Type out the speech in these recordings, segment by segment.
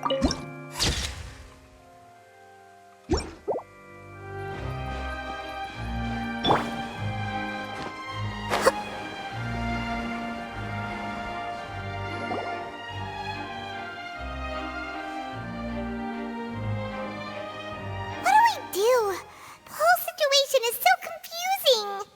Do? The whole situation is so confusing.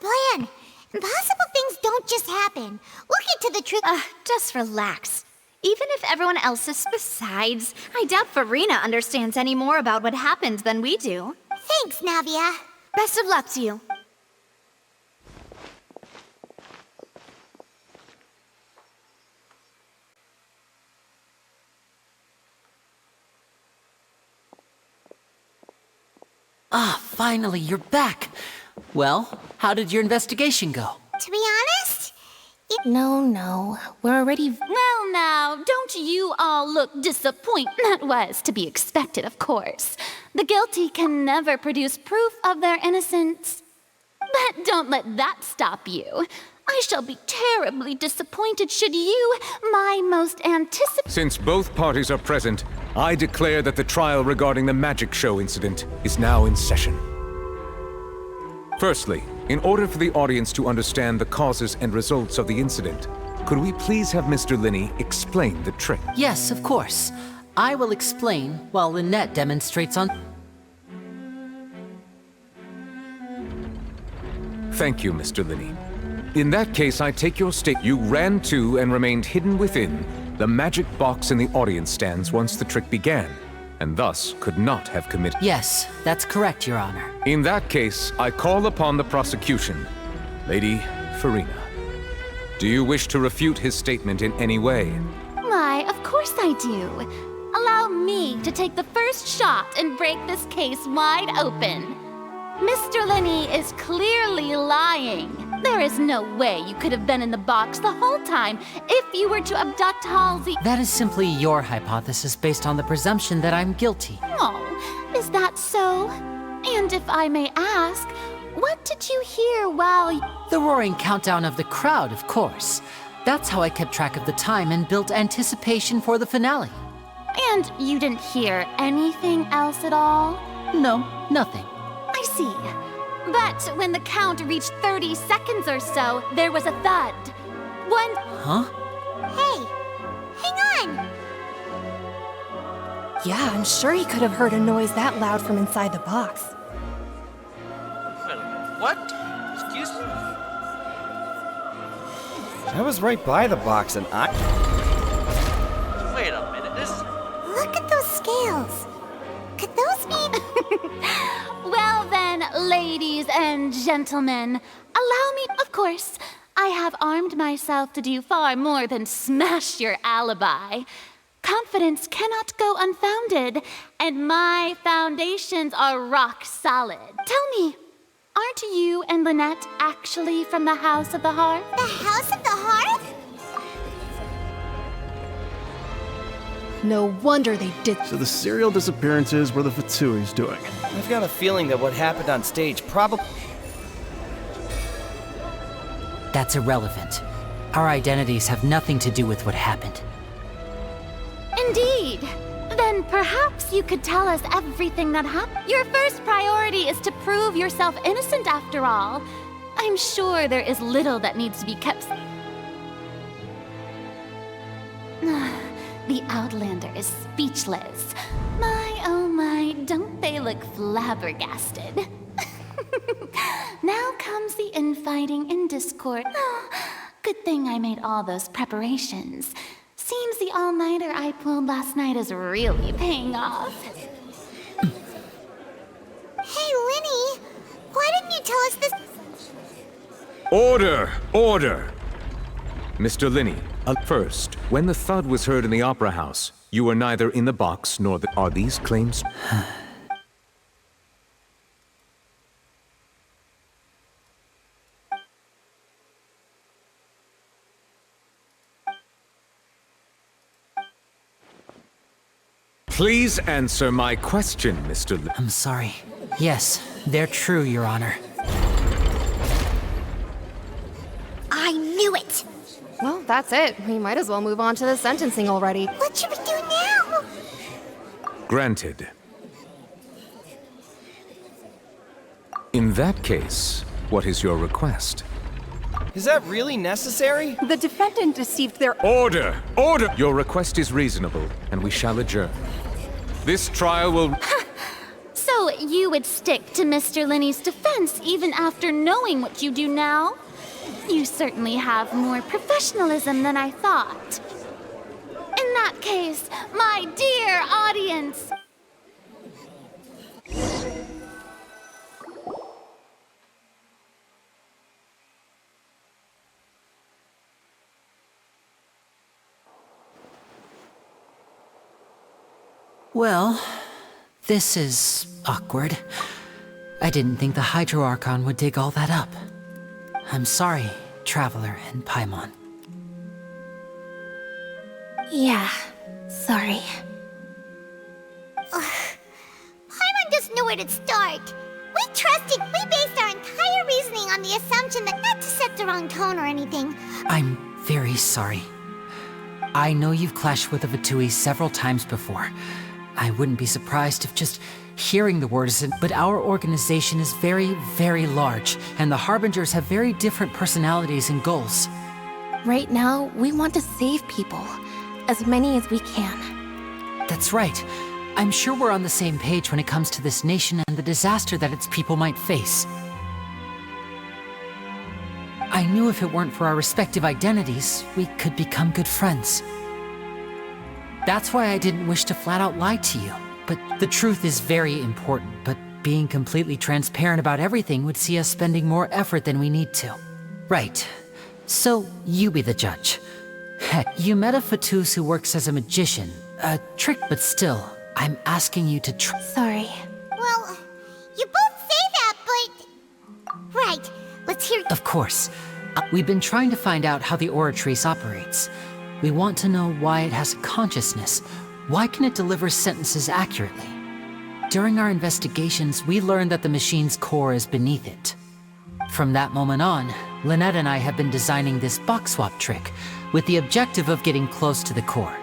plan. Impossible things don't just happen. We'll get to the truth. Just relax. Even if everyone else is besides, I doubt Farina understands any more about what happened than we do. Thanks, Navia. Best of luck to you. Finally, you're back. Well, how did your investigation go? To be honest, No, we're already... Well now, don't you all look disappointed. That was to be expected, of course. The guilty can never produce proof of their innocence. But don't let that stop you. I shall be terribly disappointed should you, my most anticipated... Since both parties are present, I declare that the trial regarding the magic show incident is now in session. Firstly, in order for the audience to understand the causes and results of the incident, could we please have Mr. Linney explain the trick? Yes, of course. I will explain while Lynette demonstrates on... Thank you, Mr. Linney. In that case, I take your state. You ran to and remained hidden within the magic box in the audience stands once the trick began, and thus could not have committed... Yes, that's correct, Your Honor. In that case, I call upon the prosecution. Lady Farina, do you wish to refute his statement in any way? Why, of course I do. Allow me to take the first shot and break this case wide open. Mr. Linney is clearly lying. There is no way you could have been in the box the whole time if you were to abduct Halsey. That is simply your hypothesis based on the presumption that I'm guilty. Oh, is that so? And if I may ask, what did you hear while... The roaring countdown of the crowd, of course. That's how I kept track of the time and built anticipation for the finale. And you didn't hear anything else at all? No, nothing. I see. But when the count reached 30 seconds or so, there was a thud. One... Huh? hey, hang on. Yeah, I'm sure he could have heard a noise that loud from inside the box. Wait a minute, what? Excuse me? I was right by the box and I... Wait a minute, this is... Look at those scales. Could those mean... Well then, ladies and gentlemen, allow me... Of course, I have armed myself to do far more than smash your alibi. Confidence cannot go unfounded, and my foundations are rock solid. Tell me, aren't you and Lynette actually from the House of the Hearth? The House of the Hearth? No wonder they did. So the serial disappearances were the Fatsui's doing. I've got a feeling that what happened on stage probably... That's irrelevant. Our identities have nothing to do with what happened. Indeed. Then perhaps you could tell us everything that happened. Your first priority is to prove yourself innocent after all. I'm sure there is little that needs to be kept... The Outlander is speechless. My, oh my, don't they look flabbergasted? Now comes the infighting and discord. Oh, good thing I made all those preparations. Seems the all-nighter I pulled last night is really paying off. Hey, Linny, why didn't you tell us this? Order! Order! Mr. Linney, first, when the thud was heard in the Opera House, you were neither in the box nor the... Are these claims... Please answer my question, Mr. Linney. I'm sorry. Yes, they're true, Your Honor. I knew it. Well, that's it. We might as well move on to the sentencing already. What should we do now? Granted. In that case, what is your request? Is that really necessary? The defendant deceived their... Order! Order! Your request is reasonable, and we shall adjourn. This trial will... So you would stick to Mr. Linney's defense even after knowing what you do now. You certainly have more professionalism than I thought. In that case, my dear audience, Well, this is awkward. I didn't think the Hydro Archon would dig all that up. I'm sorry, Traveler and Paimon. Yeah, sorry. Paimon doesn't know where to start. We based our entire reasoning on the assumption that not to set the wrong tone or anything. I'm very sorry. I know you've clashed with the Vitui several times before. I wouldn't be surprised if just hearing the words, but our organization is very, very large, and the Harbingers have very different personalities and goals. Right now, we want to save people. As many as we can. That's right. I'm sure we're on the same page when it comes to this nation and the disaster that its people might face. I knew if it weren't for our respective identities, we could become good friends. That's why I didn't wish to flat out lie to you. But the truth is very important, but being completely transparent about everything would see us spending more effort than we need to. Right. So, you be the judge. Heck, you met a Fatus who works as a magician. A trick, but still, I'm asking you to Sorry. Well, you both say that, but... Right, let's hear... Of course. We've been trying to find out how the Oratrice operates. We want to know why it has a consciousness. Why can it deliver sentences accurately? During our investigations, we learned that the machine's core is beneath it. From that moment on, Lynette and I have been designing this box swap trick, with the objective of getting close to the core.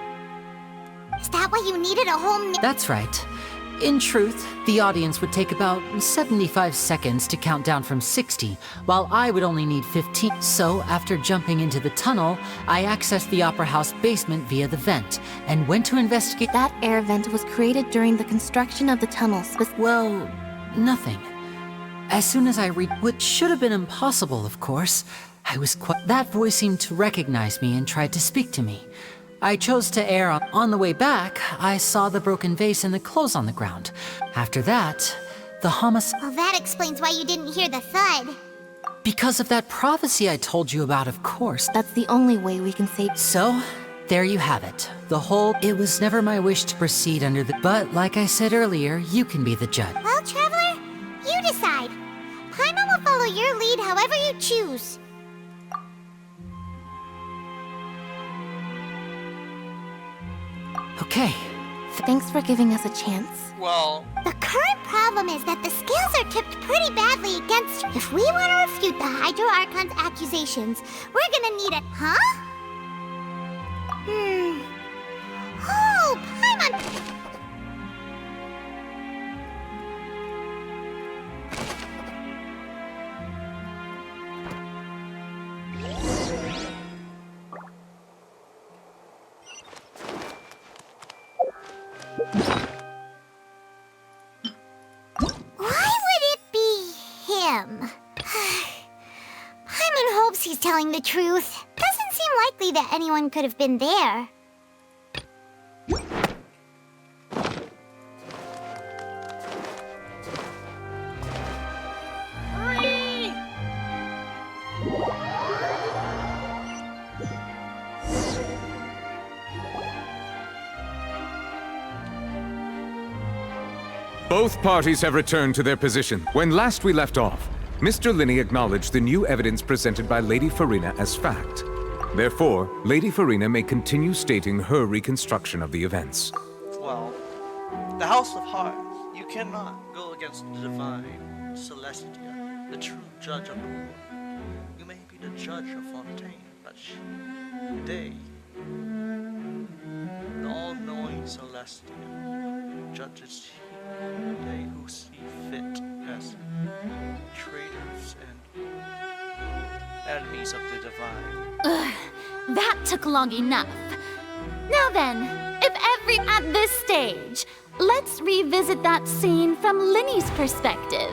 Is that why you needed a whole... That's right. In truth, the audience would take about 75 seconds to count down from 60, while I would only need 15. So, after jumping into the tunnel, I accessed the Opera House basement via the vent, and went to investigate... That air vent was created during the construction of the tunnel. Well, nothing. As soon as I read, which should have been impossible, of course, I was quite... That voice seemed to recognize me and tried to speak to me. I chose to err on... On the way back, I saw the broken vase and the clothes on the ground. After that, the homicide... Well, that explains why you didn't hear the thud. Because of that prophecy I told you about, of course. That's the only way we can save... So, there you have it. The whole... It was never my wish to proceed under the... But, like I said earlier, you can be the judge. Well, Traveler, you decide. Paimon will follow your lead however you choose. Okay. Thanks for giving us a chance. Well, The current problem is that the scales are tipped pretty badly against you. If we want to refute the Hydro Archon's accusations, we're gonna need it, huh? Oh, Paimon! Why would it be him? Paimon hopes he's telling the truth. Doesn't seem likely that anyone could have been there. Both parties have returned to their position. When last we left off, Mr. Linney acknowledged the new evidence presented by Lady Farina as fact. Therefore, Lady Farina may continue stating her reconstruction of the events. well, the House of Hearts. You cannot go against the divine Celestia, the true judge of the world. You may be the judge of Fontaine, but they, the all-knowing Celestia, judges they who see fit as traitors and enemies of the divine. that took long enough. Now then, if at this stage, let's revisit that scene from Linny's perspective.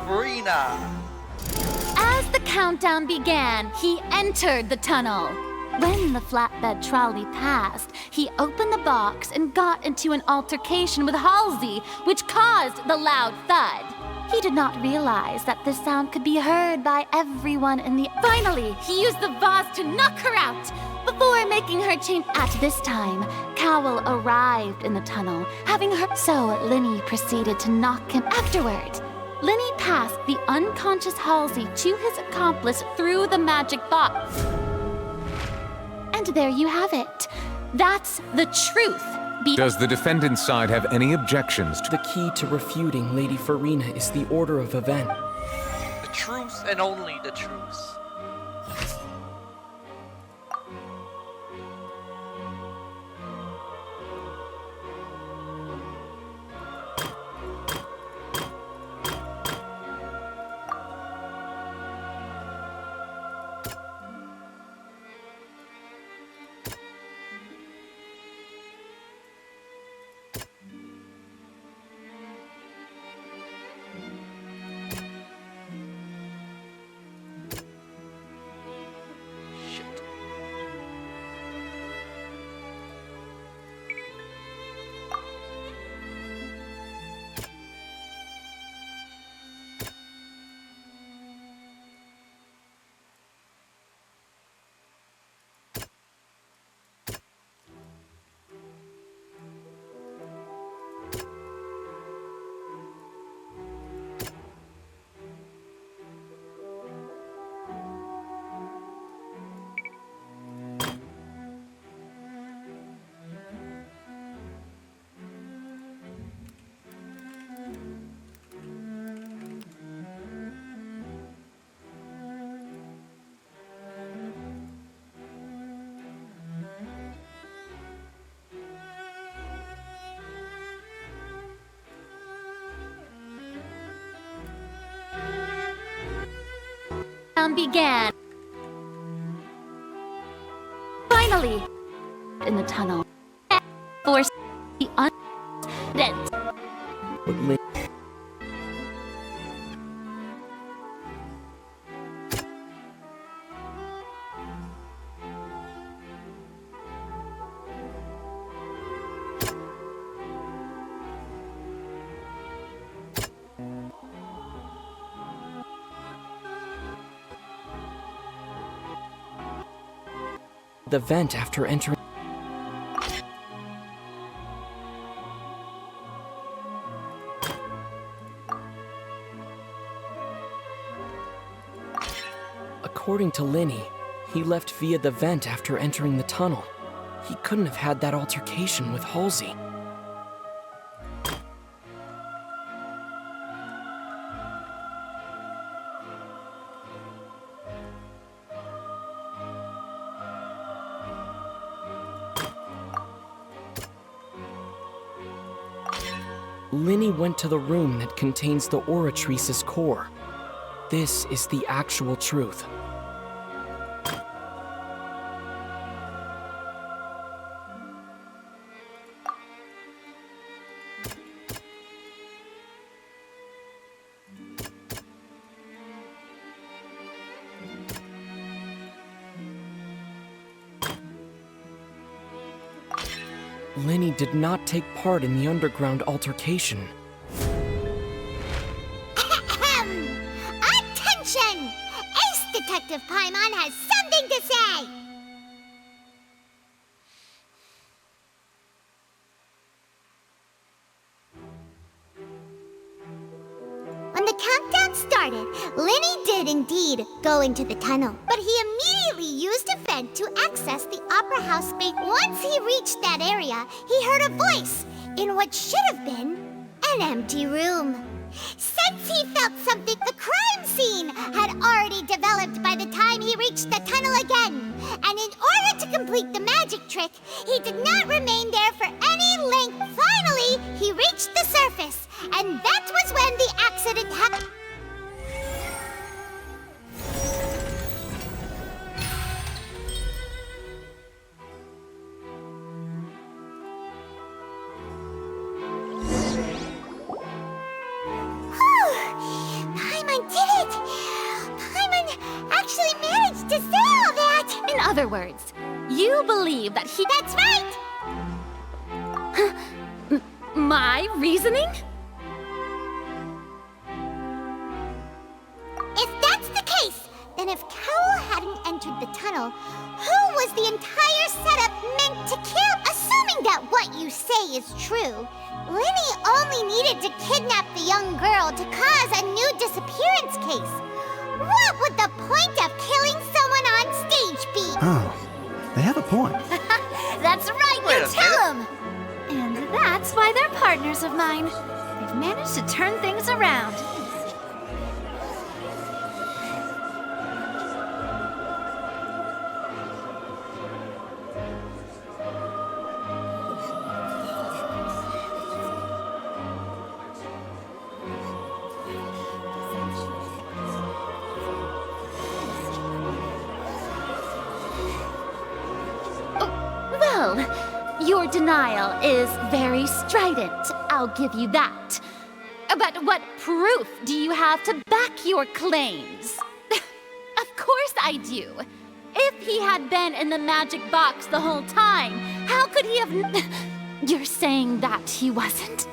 Verena! As the countdown began, he entered the tunnel. When the flatbed trolley passed, he opened the box and got into an altercation with Halsey, which caused the loud thud. He did not realize that the sound could be heard by everyone in the... Finally, he used the vase to knock her out before making her change. At this time, Cowell arrived in the tunnel, having her... So Linny proceeded to knock him afterward. Linny passed the unconscious Halsey to his accomplice through the magic box. And there you have it. That's the truth. Does the defendant's side have any objections to... The key to refuting Lady Verena is the order of event. The truth and only the truth. Began. Finally, in the tunnel, forced the undead. But Lin... the vent after entering. According to Linny, he left via the vent after entering the tunnel. He couldn't have had that altercation with Halsey. Linny went to the room that contains the Oratrice's core. This is the actual truth. Linny did not take part in the underground altercation. Attention! Ace Detective Paimon has something to say! When the countdown started, Linny did indeed go into the tunnel, but he immediately used a vent to access the Opera House space. Once he reached that area, he heard a voice in what should have been an empty room. Since he felt something, the crime scene had already developed by the time he reached the tunnel again. And in order to complete the magic trick, he did not remain there for any length. Finally, he reached the surface, and that was when the accident other words, you believe that he— That's right! My reasoning? If that's the case, then if Cowell hadn't entered the tunnel, who was the entire setup meant to kill? Assuming that what you say is true, Linny only needed to kidnap the young girl to cause a new disappearance case. What would the point of killing someone on stage be? Oh, they have a point. That's right, Wait you a tell him! And that's why they're partners of mine. They've managed to turn things around. Well, your denial is very strident, I'll give you that. But what proof do you have to back your claims? Of course I do. If he had been in the magic box the whole time, how could he have... You're saying that he wasn't?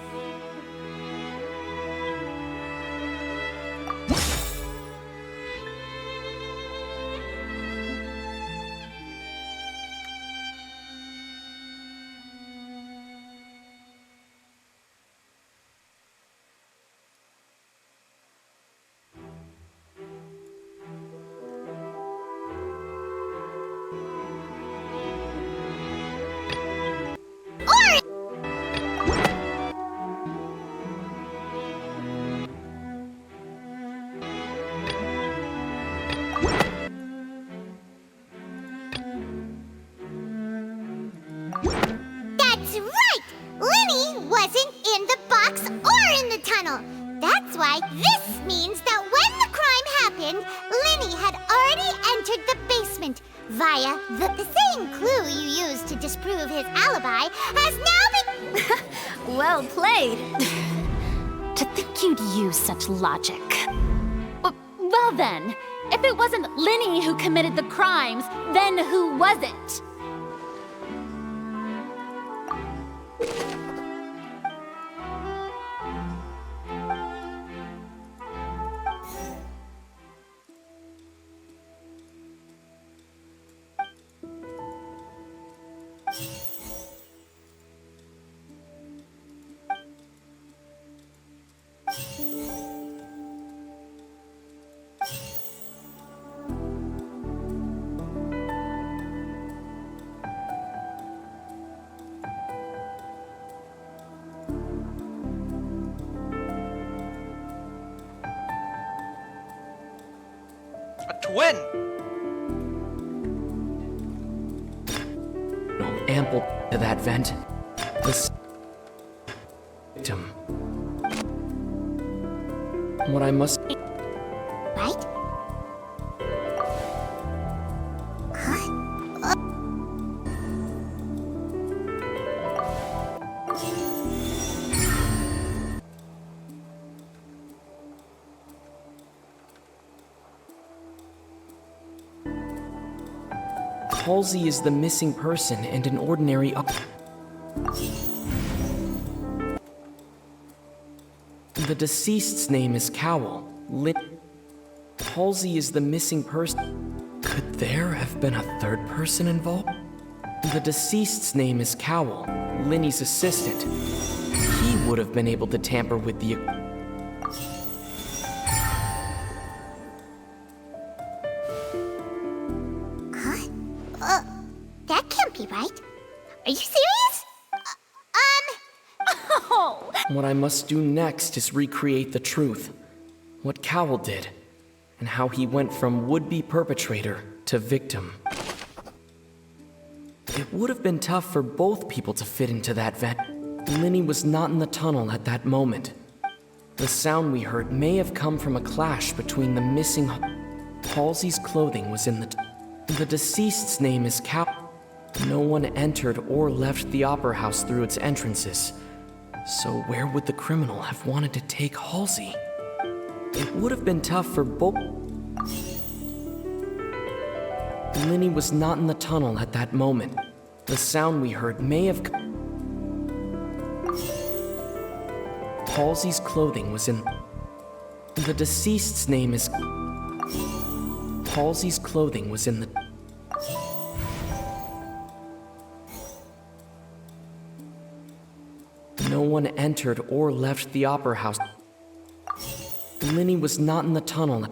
That's right! Linny wasn't in the box or in the tunnel. That's why this means that when the crime happened, Linny had already entered the basement via the same clue you used to disprove his alibi has now been... Well played. To think you'd use such logic. Well then, if it wasn't Linny who committed the crimes, then who was it? A twin! No, ample to that vent. This victim. What I must... Right? Halsey is the missing person and an ordinary The deceased's name is Cowell. Halsey is the missing person. Could there have been a third person involved? The deceased's name is Cowell, Linny's assistant. He would have been able to tamper with the... That can't be right. Are you serious? Oh! What I must do next is recreate the truth. What Cowell did, and how he went from would-be perpetrator to victim. It would have been tough for both people to fit into that vent. Linny was not in the tunnel at that moment. The sound we heard may have come from a clash between the missing... Halsey's clothing was in the deceased's name is Cowell. No one entered or left the Opera House through its entrances. So where would the criminal have wanted to take Halsey? It would have been tough for both... Linny was not in the tunnel at that moment. The sound we heard may have... Halsey's clothing was in... The deceased's name is... Halsey's clothing was in the... No one entered or left the opera house. Linny was not in the tunnel.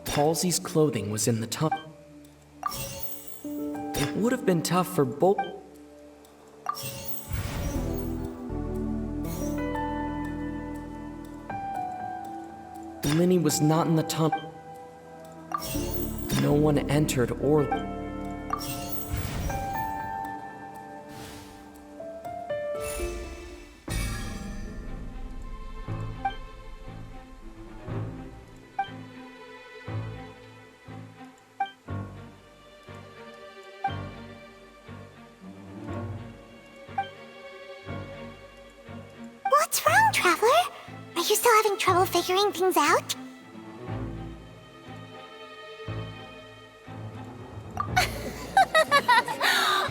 Halsey's clothing was in the tunnel. It would have been tough for both... Linny was not in the tunnel. No one entered or... What's wrong, Traveler? Are you still having trouble figuring things out?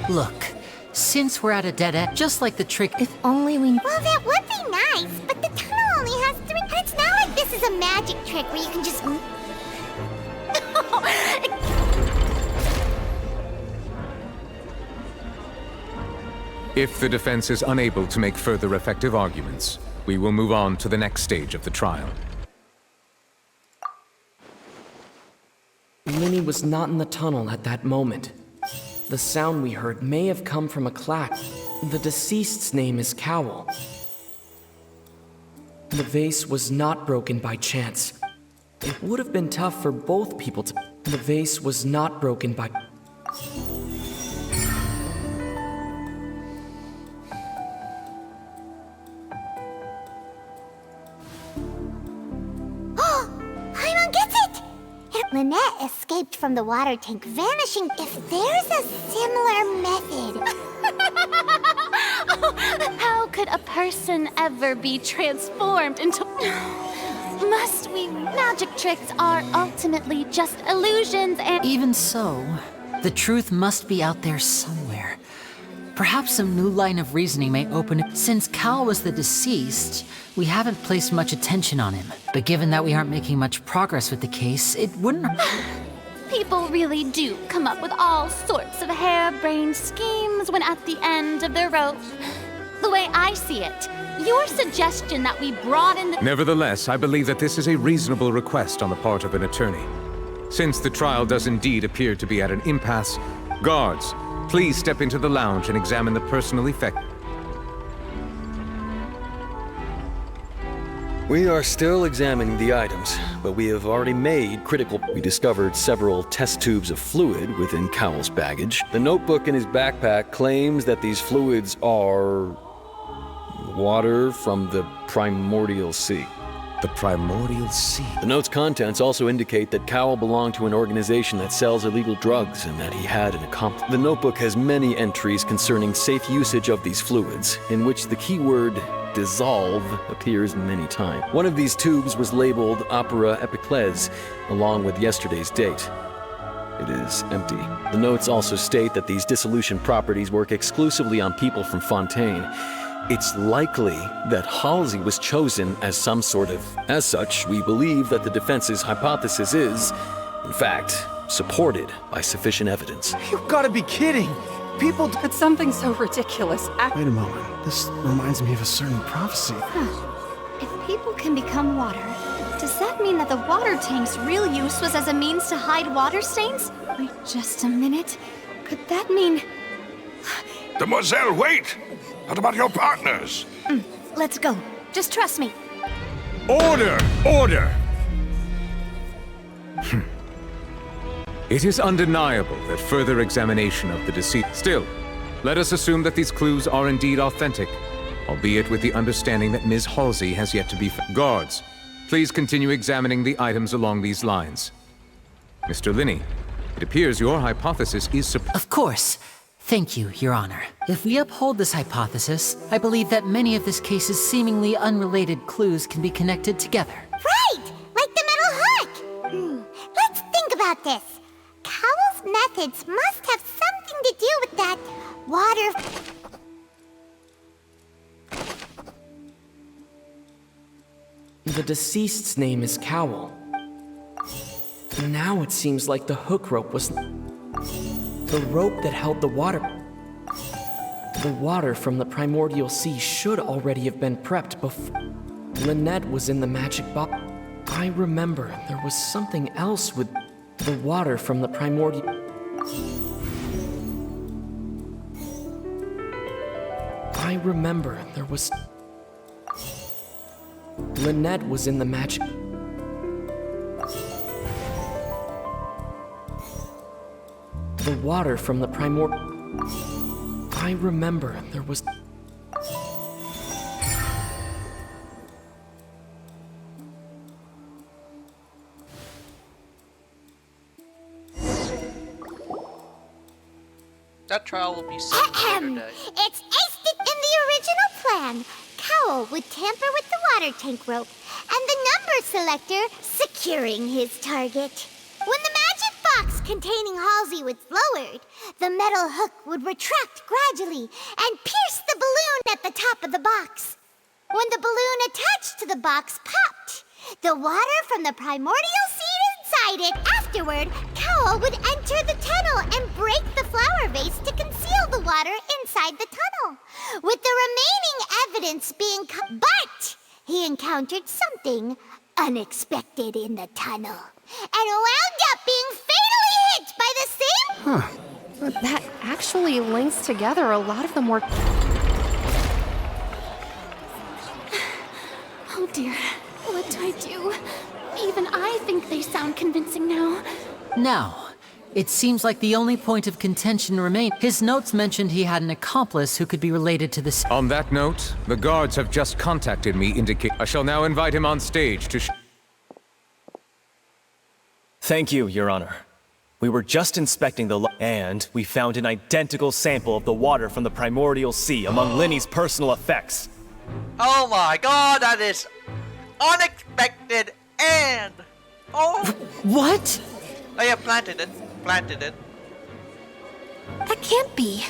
Look, since we're at a dead end, just like the trick, If only we... Well, that would be nice, but the tunnel only has 3... And it's not like this is a magic trick where you can just... If the defense is unable to make further effective arguments, we will move on to the next stage of the trial. Linny was not in the tunnel at that moment. The sound we heard may have come from a clack. The deceased's name is Cowl. The vase was not broken by chance. It would have been tough for both people to... The vase was not broken by... Paimon gets it! Lynette escaped from the water tank, vanishing. If there's a similar method... How could a person ever be transformed into... Must we... Magic tricks are ultimately just illusions and... even so, the truth must be out there somewhere. Perhaps some new line of reasoning may open it. Since Cal was the deceased, we haven't placed much attention on him. But given that we aren't making much progress with the case, it wouldn't... People really do come up with all sorts of harebrained schemes when at the end of their rope. The way I see it, your suggestion that we broaden the... Nevertheless, I believe that this is a reasonable request on the part of an attorney. Since the trial does indeed appear to be at an impasse, guards, please step into the lounge and examine the personal effect. We are still examining the items, but we have already made critical... We discovered several test tubes of fluid within Cowell's baggage. The notebook in his backpack claims that these fluids are... water from the primordial sea. The primordial sea. The note's contents also indicate that Cowell belonged to an organization that sells illegal drugs and that he had an accomplice. The notebook has many entries concerning safe usage of these fluids, in which the keyword dissolve appears many times. One of these tubes was labeled Opera Epiclese, along with yesterday's date. It is empty. The notes also state that these dissolution properties work exclusively on people from Fontaine. It's likely that Halsey was chosen as some sort of... As such, we believe that the defense's hypothesis is, in fact, supported by sufficient evidence. You've got to be kidding! People... But something so ridiculous. Wait a moment. This reminds me of a certain prophecy. If people can become water, does that mean that the water tank's real use was as a means to hide water stains? Wait just a minute. Could that mean... Demoiselle, wait! What about your partners? Let's go. Just trust me. Order! Order! It is undeniable that further examination of the deceit... Still, let us assume that these clues are indeed authentic, albeit with the understanding that Ms. Halsey has yet to be... Guards, please continue examining the items along these lines. Mr. Linney, it appears your hypothesis is... Of course. Thank you, Your Honor. If we uphold this hypothesis, I believe that many of this case's seemingly unrelated clues can be connected together. Right! Like about this. Cowell's methods must have something to do with that water. The deceased's name is Cowell. Now it seems like the hook rope was the rope that held the water. The water from the primordial sea should already have been prepped before Lynette was in the magic box. I remember there was something else with the water from the primordial. I remember there was. Lynette was in the magic. The water from the primordial. I remember there was. That trial will be set for another day. It's aced it in the original plan. Cowell would tamper with the water tank rope, and the number selector securing his target. When the magic box containing Halsey was lowered, the metal hook would retract gradually and pierce the balloon at the top of the box. When the balloon attached to the box popped, the water from the primordial seed inside it. Afterward, Cowell would enter the tunnel and break the flower vase to conceal the water inside the tunnel, with the remaining evidence being but he encountered something unexpected in the tunnel and wound up being fatally hit by the same. Huh. That actually links together a lot of the more. Oh dear, what do I do? Even I think they sound convincing now. Now, it seems like the only point of contention remained. His notes mentioned he had an accomplice who could be related to this. On that note, the guards have just contacted me, indicate I shall now invite him on stage to Thank you, Your Honor. We were just inspecting the and we found an identical sample of the water from the primordial sea among Linny's personal effects. Oh my god, that is unexpected and... Oh! What? Oh yeah, planted it. Planted it. That can't be.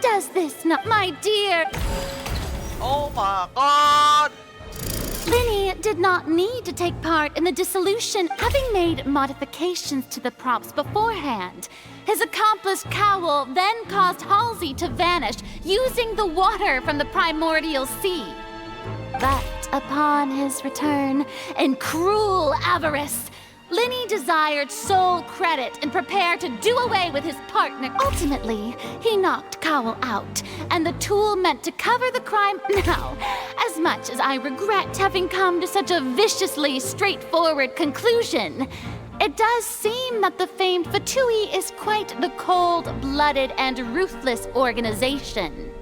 Does this not, my dear? Oh my god! Linny did not need to take part in the dissolution, having made modifications to the props beforehand. His accomplice Cowell then caused Halsey to vanish using the water from the primordial sea. But upon his return, in cruel avarice, Linny desired sole credit and prepared to do away with his partner. Ultimately, he knocked Cowell out, and the tool meant to cover the crime. Now, as much as I regret having come to such a viciously straightforward conclusion, it does seem that the famed Fatui is quite the cold-blooded and ruthless organization.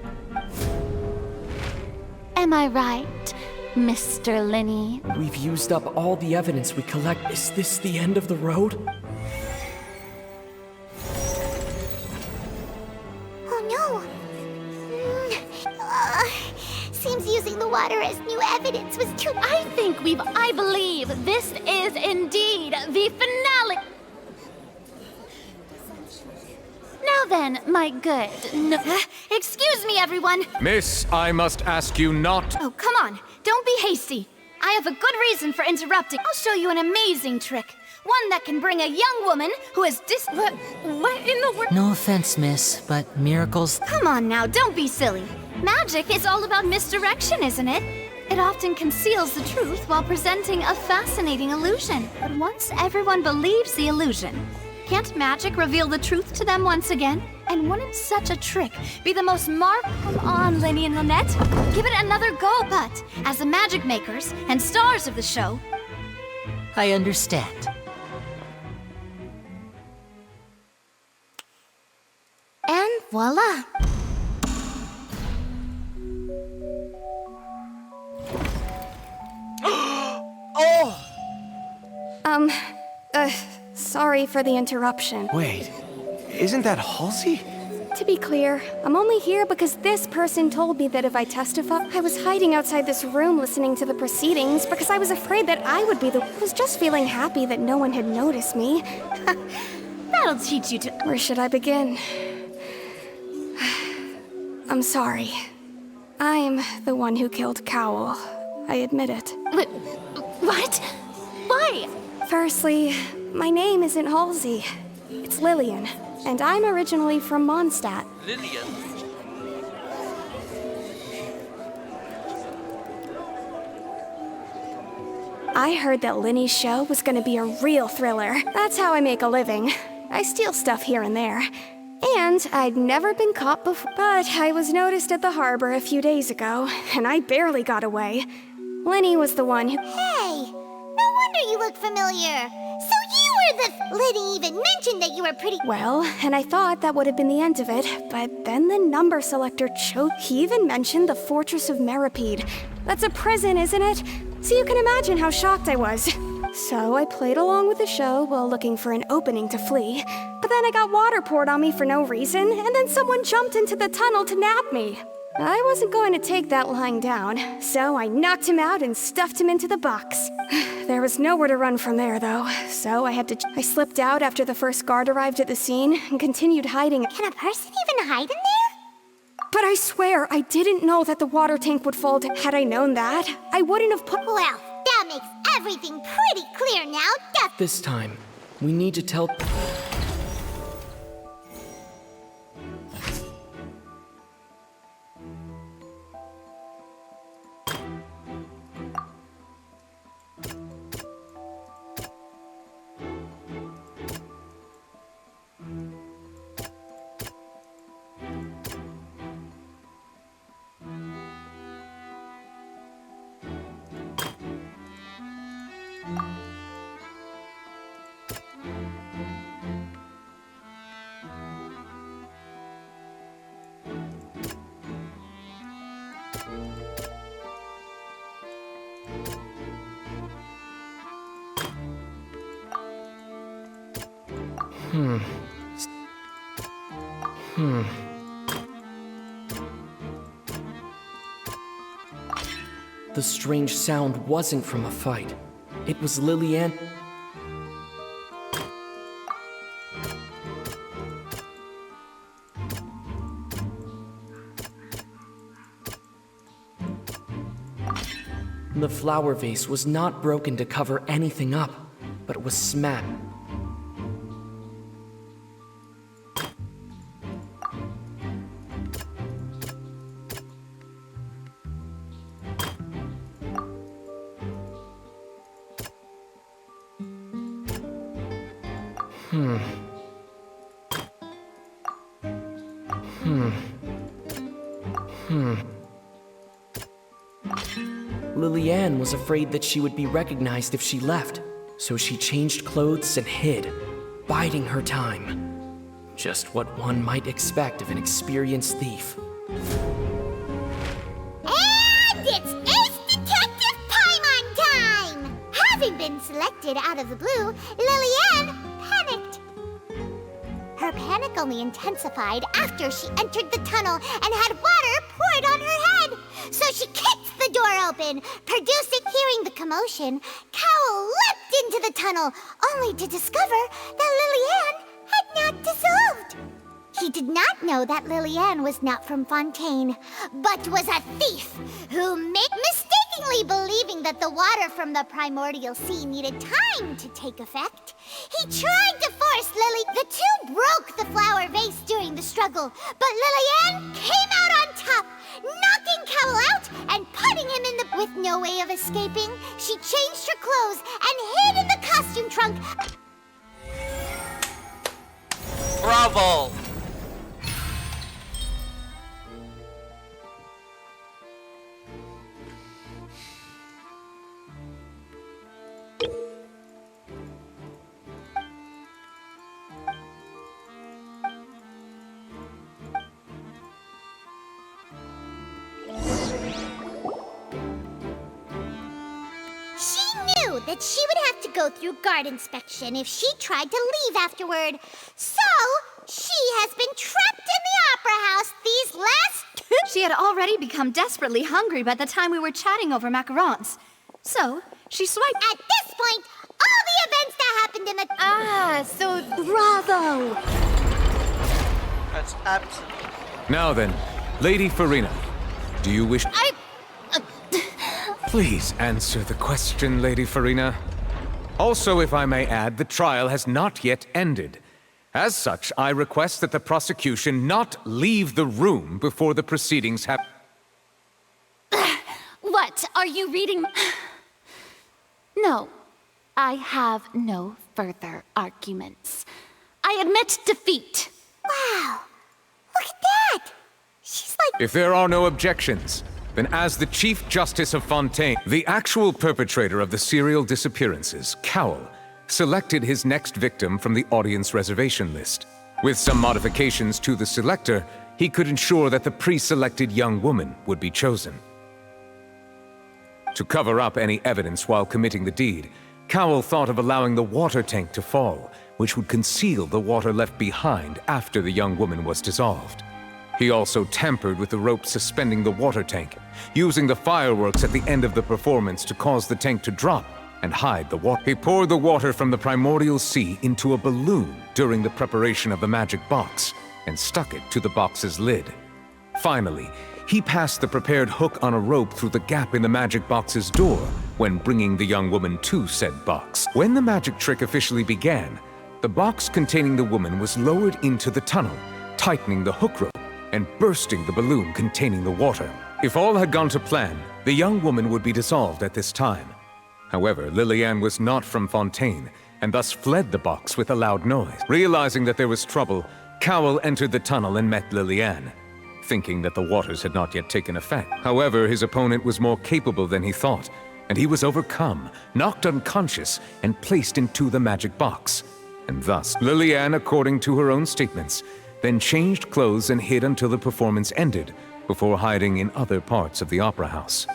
Am I right, Mr. Linny? We've used up all the evidence we collect. Is this the end of the road? Oh no! Seems using the water as new evidence was too. I believe this is indeed the finale. Now then, my good. Excuse me, everyone. Miss, I must ask you not. Oh, come on. Don't be hasty. I have a good reason for interrupting. I'll show you an amazing trick. One that can bring a young woman who is What in the world? No offense, miss, but miracles. Come on now, don't be silly. Magic is all about misdirection, isn't it? It often conceals the truth while presenting a fascinating illusion. But once everyone believes the illusion, can't magic reveal the truth to them once again? And wouldn't such a trick be the most Come on, Linny and Lynette. Give it another go, but as the magic makers and stars of the show. I understand. And voila. Oh! Sorry for the interruption. Wait, isn't that Halsey? To be clear, I'm only here because this person told me that if I testify, I was hiding outside this room listening to the proceedings because I was afraid that I would be the... I was just feeling happy that no one had noticed me. That'll teach you to... Where should I begin? I'm sorry. I'm the one who killed Cowl. I admit it. What? Why? Firstly, my name isn't Halsey. It's Lillian. And I'm originally from Mondstadt. Lillian. I heard that Linny's show was gonna be a real thriller. That's how I make a living. I steal stuff here and there. And I'd never been caught before. But I was noticed at the harbor a few days ago, and I barely got away. Linny was the one who... Hey, no wonder you look familiar. So you were the... Liddy even mentioned that you were pretty... Well, and I thought that would have been the end of it, but then the number selector chose... He even mentioned the Fortress of Meripede. That's a prison, isn't it? So you can imagine how shocked I was. So I played along with the show while looking for an opening to flee. But then I got water poured on me for no reason, and then someone jumped into the tunnel to nab me. I wasn't going to take that lying down, so I knocked him out and stuffed him into the box. There was nowhere to run from there, though, so I slipped out after the first guard arrived at the scene and continued hiding. Can a person even hide in there? But I swear, I didn't know that the water tank would fall. Had I known that, I wouldn't have put... Well, that makes everything pretty clear now, This time, we need to tell... The strange sound wasn't from a fight. It was Lillian. The flower vase was not broken to cover anything up, but it was smashed. Lillian was afraid that she would be recognized if she left, so she changed clothes and hid, biding her time. Just what one might expect of an experienced thief. And it's Ace Detective Paimon time! Having been selected out of the blue, Lillian panicked. Her panic only intensified after she entered the tunnel and had water poured on her head. So she kicked the door open, hearing the commotion. Cowl leapt into the tunnel, only to discover that Lillian had not dissolved. He did not know that Lillian was not from Fontaine, but was a thief who mistakenly believing that the water from the primordial sea needed time to take effect. He tried to force Lily. The two broke the flower vase during the struggle, but Lillian came out on top, knocking Cowl out and putting him in the... With no way of escaping, she changed her clothes and hid in the costume trunk. Bravo! That she would have to go through guard inspection if she tried to leave afterward. So, she has been trapped in the Opera House these last She had already become desperately hungry by the time we were chatting over macarons. So, she swiped. At this point, all the events that happened in the... So bravo! That's absolutely. Now then, Lady Farina, do you wish... Please answer the question, Lady Farina. Also, if I may add, the trial has not yet ended. As such, I request that the prosecution not leave the room before the proceedings have... What? Are you reading? No, I have no further arguments. I admit defeat. Wow, look at that! She's like... If there are no objections, then as the Chief Justice of Fontaine, the actual perpetrator of the serial disappearances, Cowell, selected his next victim from the audience reservation list. With some modifications to the selector, he could ensure that the pre-selected young woman would be chosen. To cover up any evidence while committing the deed, Cowell thought of allowing the water tank to fall, which would conceal the water left behind after the young woman was dissolved. He also tampered with the rope suspending the water tank, using the fireworks at the end of the performance to cause the tank to drop and hide the water. He poured the water from the primordial sea into a balloon during the preparation of the magic box and stuck it to the box's lid. Finally, he passed the prepared hook on a rope through the gap in the magic box's door when bringing the young woman to said box. When the magic trick officially began, the box containing the woman was lowered into the tunnel, tightening the hook rope and bursting the balloon containing the water. If all had gone to plan, the young woman would be dissolved at this time. However, Lillian was not from Fontaine, and thus fled the box with a loud noise. Realizing that there was trouble, Cowell entered the tunnel and met Lillian, thinking that the waters had not yet taken effect. However, his opponent was more capable than he thought, and he was overcome, knocked unconscious, and placed into the magic box. And thus, Lillian, according to her own statements, then changed clothes and hid until the performance ended, before hiding in other parts of the opera house.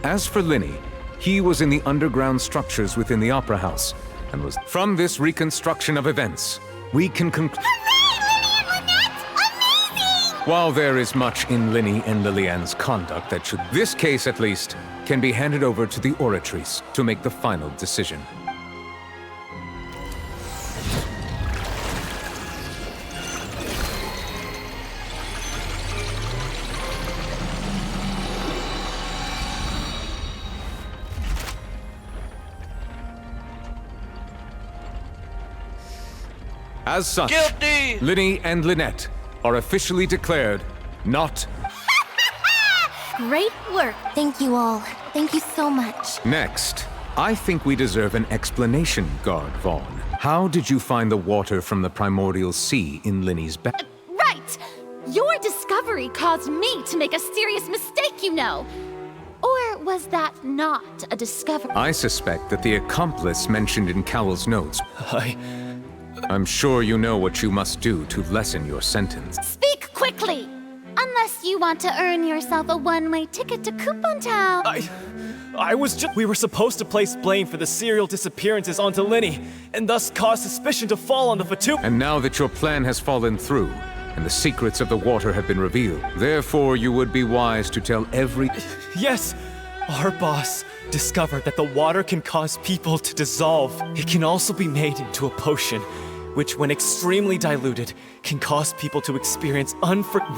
As for Linny, he was in the underground structures within the opera house, and was... From this reconstruction of events, we can conclude... While there is much in Linny and Lillian's conduct that should... This case, at least, can be handed over to the Oratrice to make the final decision. As such, Guilty! Linny and Lynette are officially declared not... Great work. Thank you all. Thank you so much. Next, I think we deserve an explanation, Guard Vaughn. How did you find the water from the primordial sea in Linny's bed? Right! Your discovery caused me to make a serious mistake, you know. Or was that not a discovery? I suspect that the accomplice mentioned in Cowell's notes... I'm sure you know what you must do to lessen your sentence. Speak quickly! Unless you want to earn yourself a one-way ticket to Coupon Town. I was just... We were supposed to place blame for the serial disappearances onto Linny, and thus cause suspicion to fall on the Fatu... And now that your plan has fallen through, and the secrets of the water have been revealed, therefore you would be wise to tell every... Yes! Our boss discovered that the water can cause people to dissolve. It can also be made into a potion, which, when extremely diluted, can cause people to experience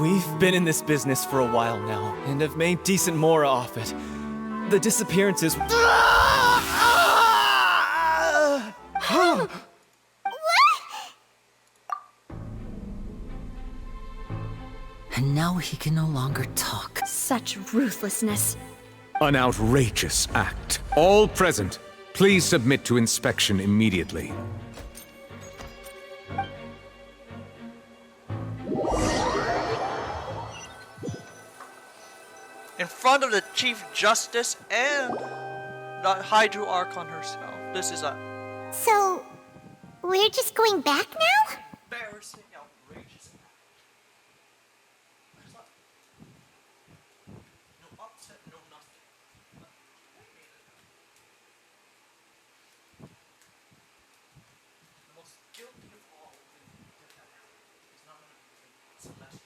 We've been in this business for a while now, and have made decent more off it. The disappearances... And now he can no longer talk. Such ruthlessness. An outrageous act. All present, please submit to inspection immediately. In front of the Chief Justice and the Hydro Archon herself. This is a... So, we're just going back now? embarrassing, outrageous act. No upset, no nothing. The most guilty of all is not celestial.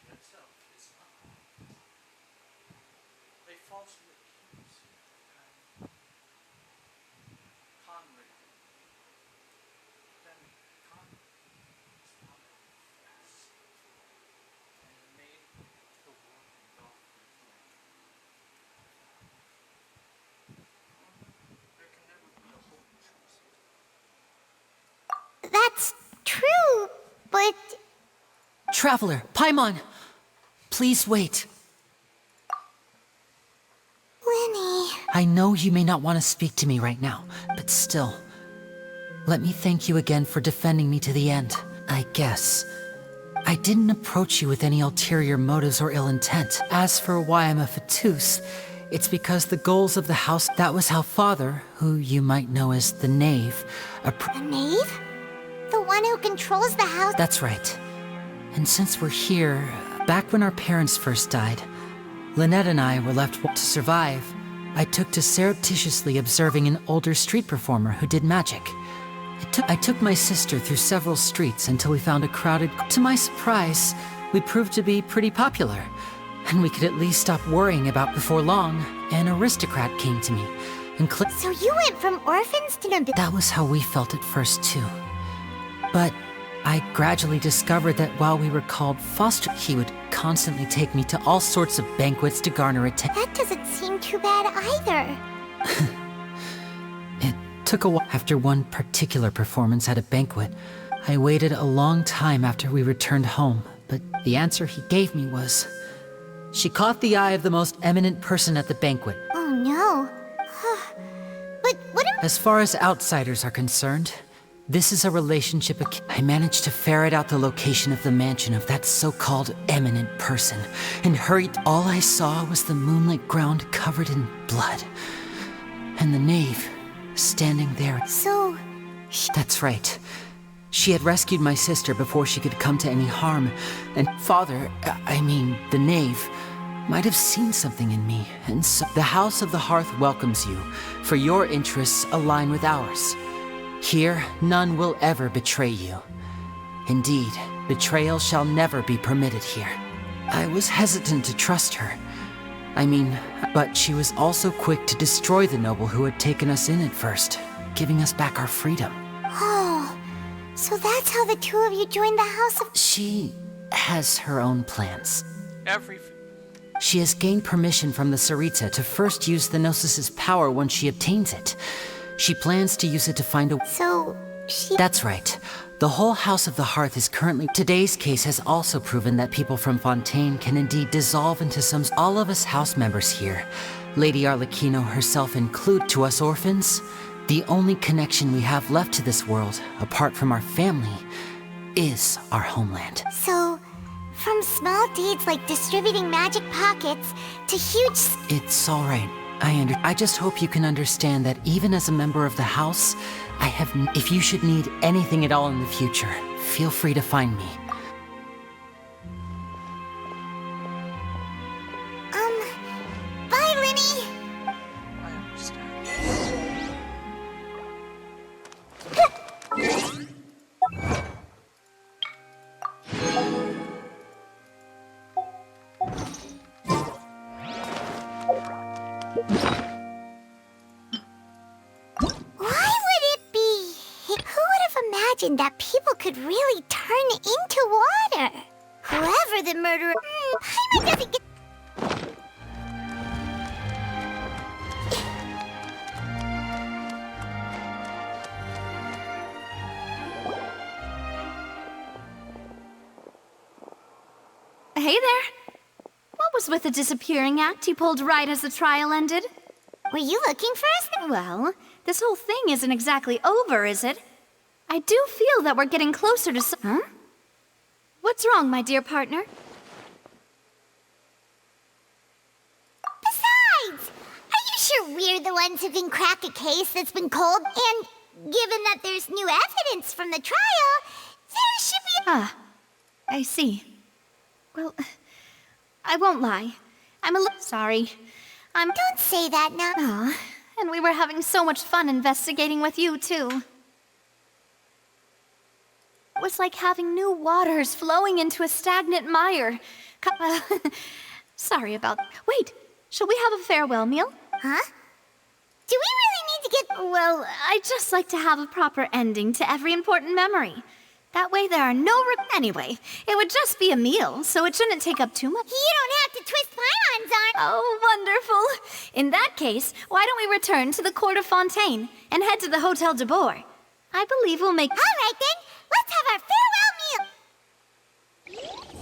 Traveler, Paimon! Please wait. Lenny. I know you may not want to speak to me right now, but still. Let me thank you again for defending me to the end, I guess. I didn't approach you with any ulterior motives or ill intent. As for why I'm a Fatus, it's because the goals of the house, that was how Father, who you might know as the Knave, The Knave? The one who controls the house? That's right. And since we're here, back when our parents first died, Lynette and I were left to survive. I took to surreptitiously observing an older street performer who did magic. I took my sister through several streets until we found a crowded... To my surprise, we proved to be pretty popular, and we could at least stop worrying about before long. An aristocrat came to me and So you went from orphans to nobility? That was how we felt at first, too. But I gradually discovered that while we were called foster, he would constantly take me to all sorts of banquets to garner attention. That doesn't seem too bad either. It took a while. After one particular performance at a banquet, I waited a long time after we returned home, but the answer he gave me was, she caught the eye of the most eminent person at the banquet. Oh no. But what As far as outsiders are concerned, this is a relationship. I managed to ferret out the location of the mansion of that so-called eminent person, and hurried. All I saw was the moonlit ground covered in blood, and the knave standing there. So... That's right. She had rescued my sister before she could come to any harm, and Father, the knave, might have seen something in me, and so... The House of the Hearth welcomes you, for your interests align with ours. Here, none will ever betray you. Indeed, betrayal shall never be permitted here. I was hesitant to trust her. But she was also quick to destroy the noble who had taken us in at first, giving us back our freedom. Oh, so that's how the two of you joined the House of... She has her own plans. Every... She has gained permission from the Sarita to first use the Gnosis' power once she obtains it. She plans to use it to find a... So, she... That's right. The whole House of the Hearth is currently... Today's case has also proven that people from Fontaine can indeed dissolve into some... All of us house members here, Lady Arlecchino herself included, to us orphans, the only connection we have left to this world, apart from our family, is our homeland. So, from small deeds like distributing magic pockets to huge... It's all right. I just hope you can understand that even as a member of the house, if you should need anything at all in the future, feel free to find me. Bye, Linny! I understand. Why would it be? Who would have imagined that people could really turn into water? Whoever the murderer... Paimon doesn't get... Hey there. What was with the disappearing act you pulled right as the trial ended? Were you looking for us? Well, this whole thing isn't exactly over, is it? I do feel that we're getting closer to Huh? What's wrong, my dear partner? Besides, are you sure we're the ones who can crack a case that's been cold? And given that there's new evidence from the trial, there should be... Ah, I see. Well, I won't lie. I'm a little sorry. Don't say that now. Aw, and we were having so much fun investigating with you, too. It was like having new waters flowing into a stagnant mire. Sorry about... Wait, shall we have a farewell meal? Huh? Do we really need to get... Well, I'd just like to have a proper ending to every important memory. That way there are no... Anyway, it would just be a meal, so it shouldn't take up too much. You don't have to twist Paimon's arm. Oh, wonderful. In that case, why don't we return to the court of Fontaine and head to the Hotel de Boer? I believe we'll make... All right, then. Let's have our farewell meal.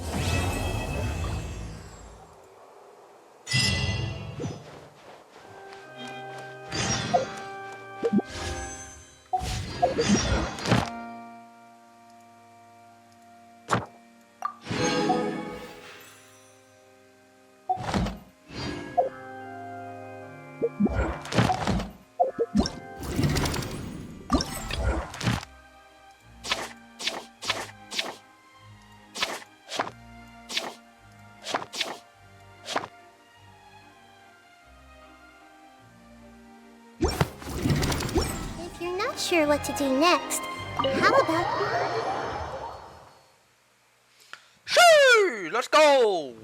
If you're not sure what to do next, how about... Shoo! Let's go!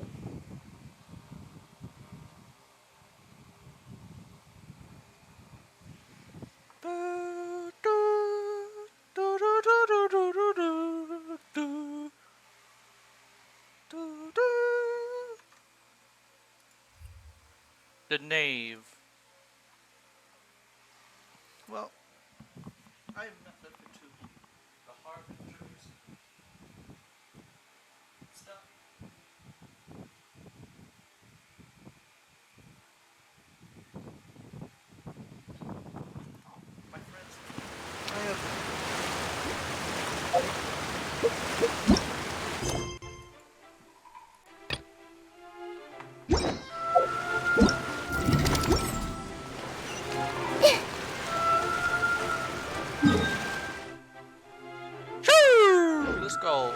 The knave. Well, I have nothing to the harbingers. Stuff. My friends, I have. Shoo! Let's go.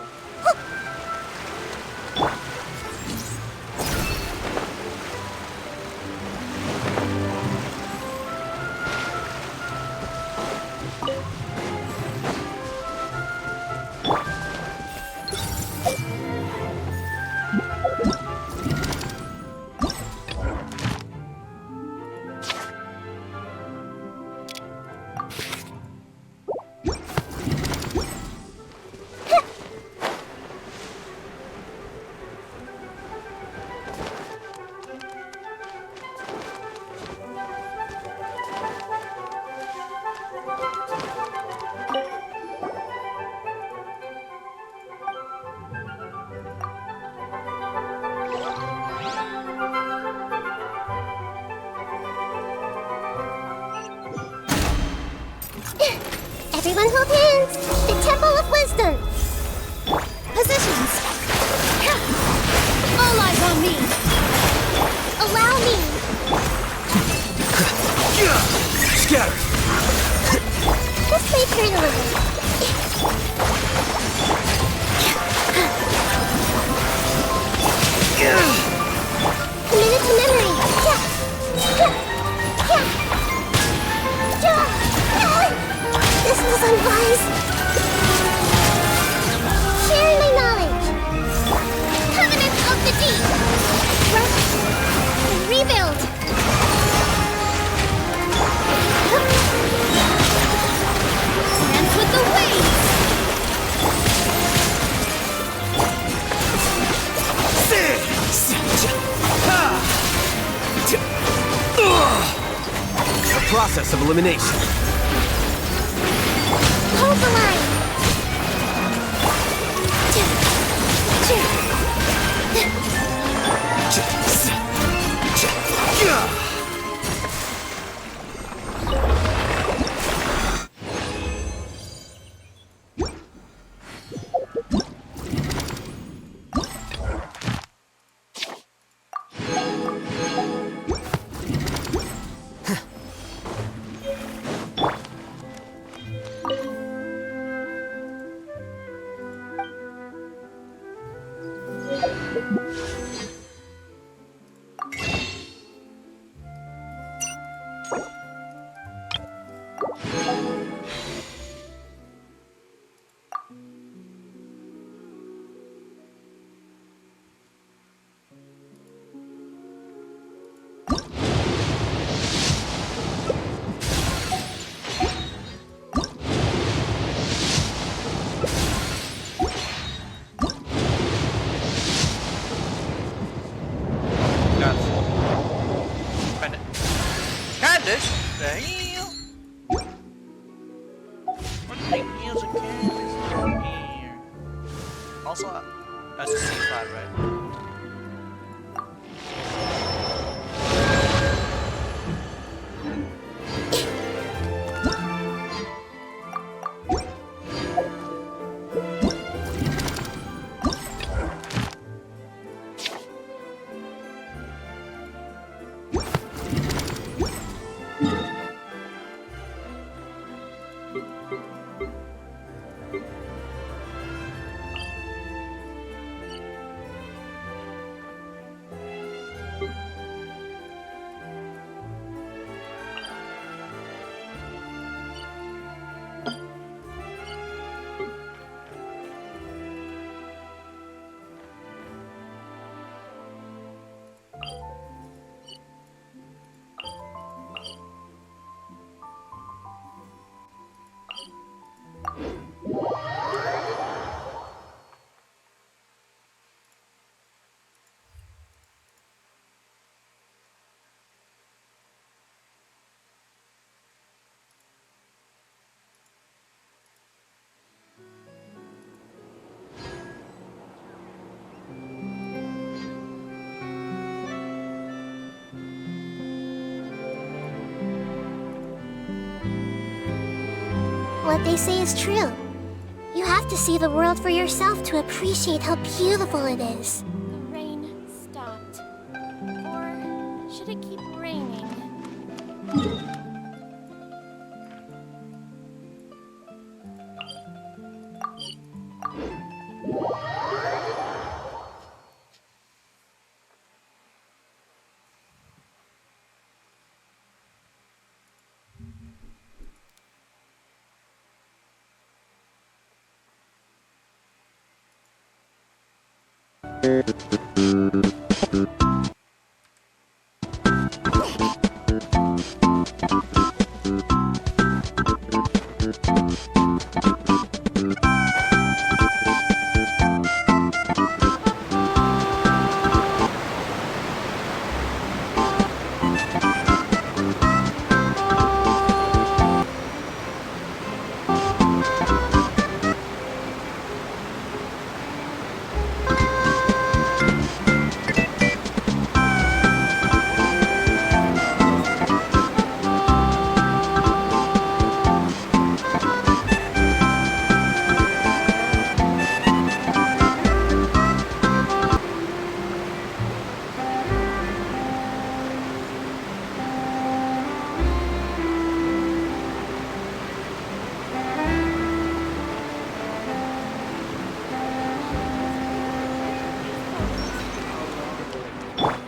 Everyone hold hands! The Temple of Wisdom! Positions! All eyes on me! Allow me! Scatter! This may hurt a little. Committed to memory! This was unwise. Sharing my knowledge. Covenant of the Deep. Rest and rebuild. Dance with the waves. A process of elimination. Hold the line. Candace? The hell? What the hell's a Candace doing here? Also, that's a C5, right? what they say is true. You have to see the world for yourself to appreciate how beautiful it is. The rain stopped. Or should it keep raining?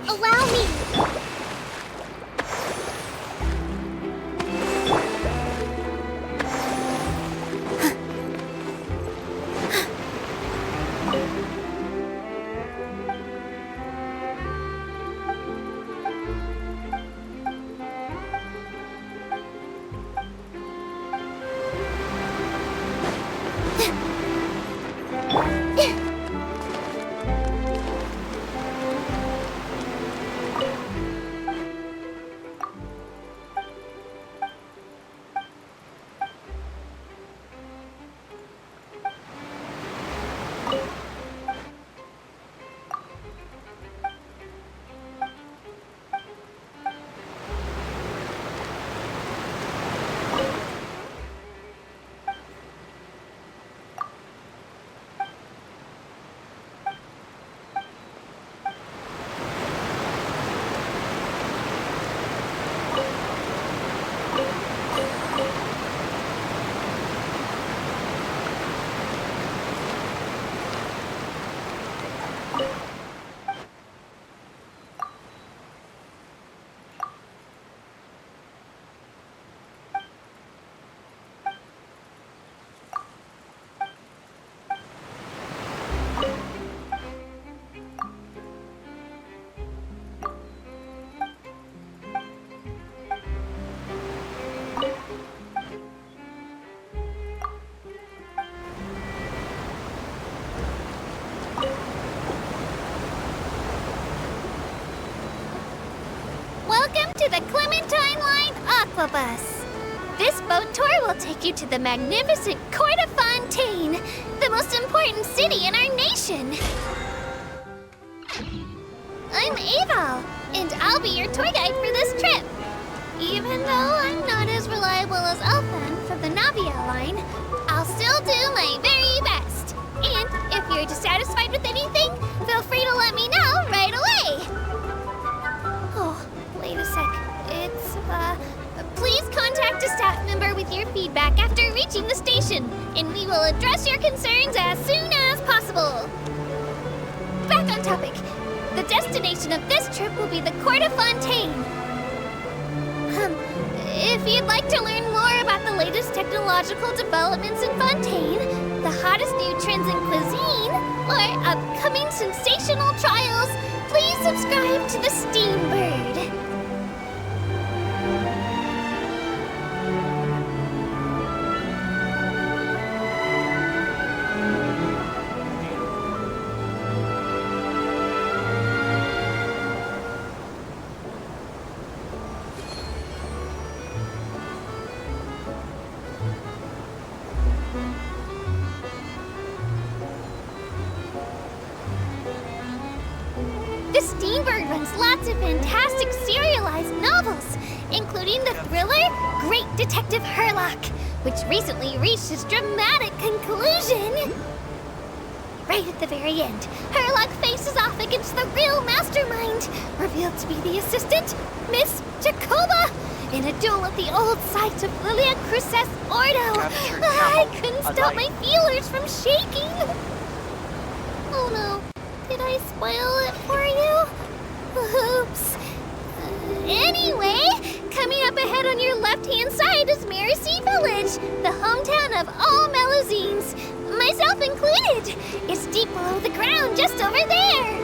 Allow me! Welcome to the Clementine Line Aquabus. This boat tour will take you to the magnificent Court of Fontaine, the most important city in our nation. I'm Aval, and I'll be your tour guide for this trip. Even though I'm not as reliable as Elfan from the Navia line, I'll still do my very best. And if you're dissatisfied with anything, feel free to let me know right away. Oh, wait a sec. Please contact a staff member with your feedback after reaching the station, and we will address your concerns as soon as possible. Back on topic. The destination of this trip will be the Court of Fontaine. If you'd like to learn more about the latest technological developments in Fontaine, the hottest new trends in cuisine, or upcoming sensational trials, please subscribe to the Steambird. The Steambird runs lots of fantastic serialized novels, including the thriller Great Detective Herlock, which recently reached its dramatic conclusion. Right at the very end, Herlock faces off against the real mastermind, revealed to be the assistant, Miss Jacoba, in a duel at the old site of Lilia Cruces Ordo. I couldn't stop my feelers from shaking. Oh no, did I spoil it for you? Oops. Anyway, coming up ahead on your left-hand side is Mercy Village, the hometown of all Melusines, myself included. It's deep below the ground, just over there.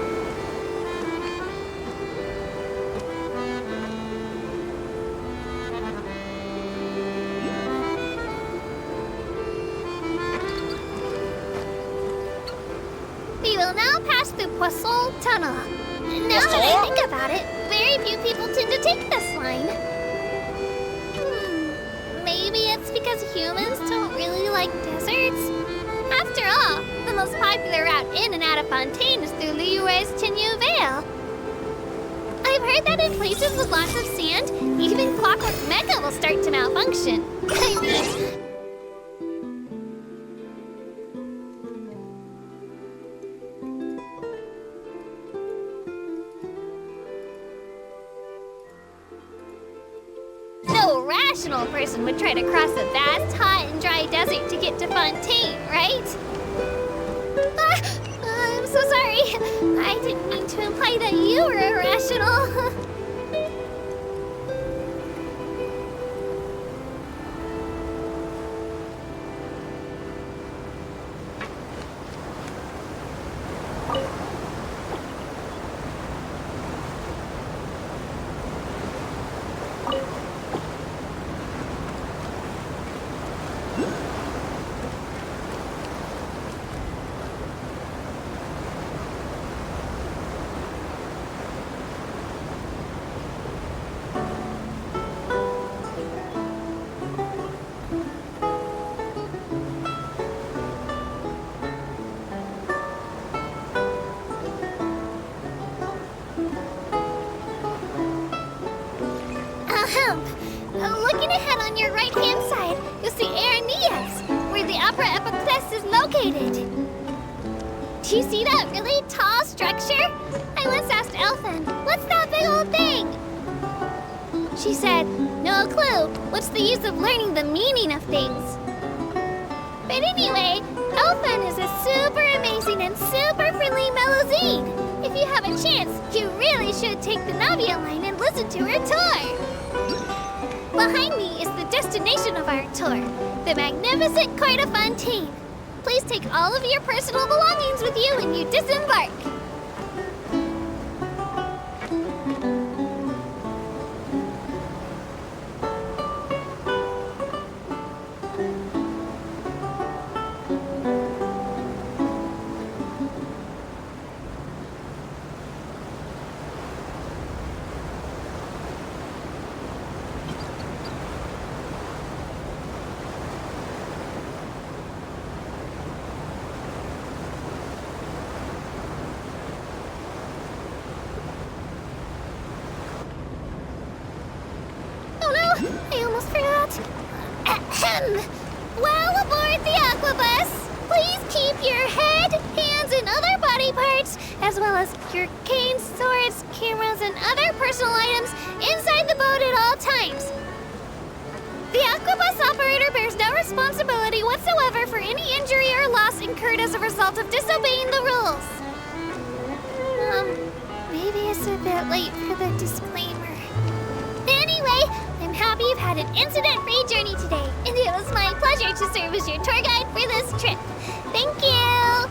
We will now pass through Poisson Tunnel. Now that I think about it, very few people tend to take this line. Maybe it's because humans don't really like deserts? After all, the most popular route in and out of Fontaine is through Liyue's Tenue Vale. I've heard that in places with lots of sand, even Clockwork Mecca will start to malfunction. I mean... No rational person would try to cross a vast, hot, and dry desert to get to Fontaine, right? I'm so sorry. I didn't mean to imply that you were irrational. Looking ahead on your right-hand side, you'll see Aeneas, where the Opera Epiclese is located. Do you see that really tall structure? I once asked Elfin, what's that big old thing? She said, no clue. What's the use of learning the meaning of things? But anyway, Elfin is a super amazing and super friendly Melusine. If you have a chance, you really should take the Navia line and listen to her tour. Behind me is the destination of our tour, the magnificent Court of Fontaine. Please take all of your personal belongings with you when you disembark. I almost forgot. Ahem. While aboard the Aquabus, please keep your head, hands, and other body parts, as well as your canes, swords, cameras, and other personal items inside the boat at all times. The Aquabus operator bears no responsibility whatsoever for any injury or loss incurred as a result of disobeying the rules. Maybe it's a bit late for the disclaimer. Anyway, I'm happy you've had an incident-free journey today, and it was my pleasure to serve as your tour guide for this trip. Thank you!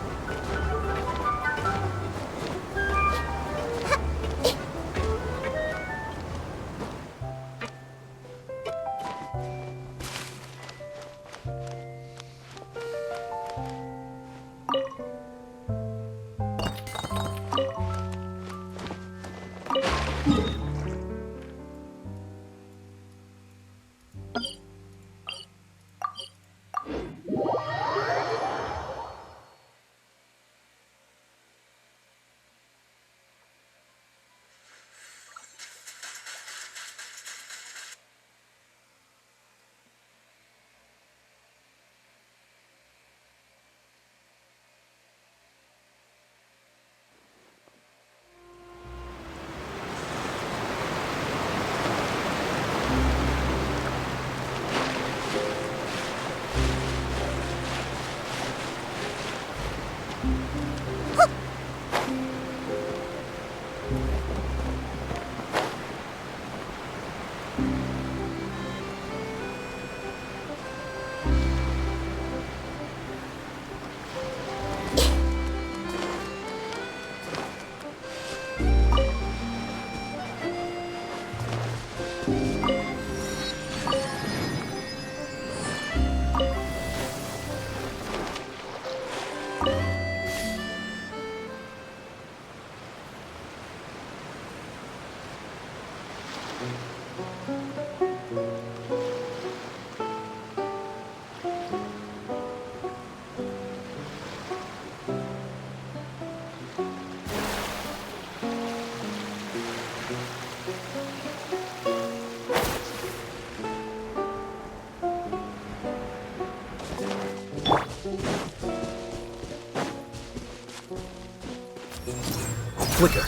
flicker.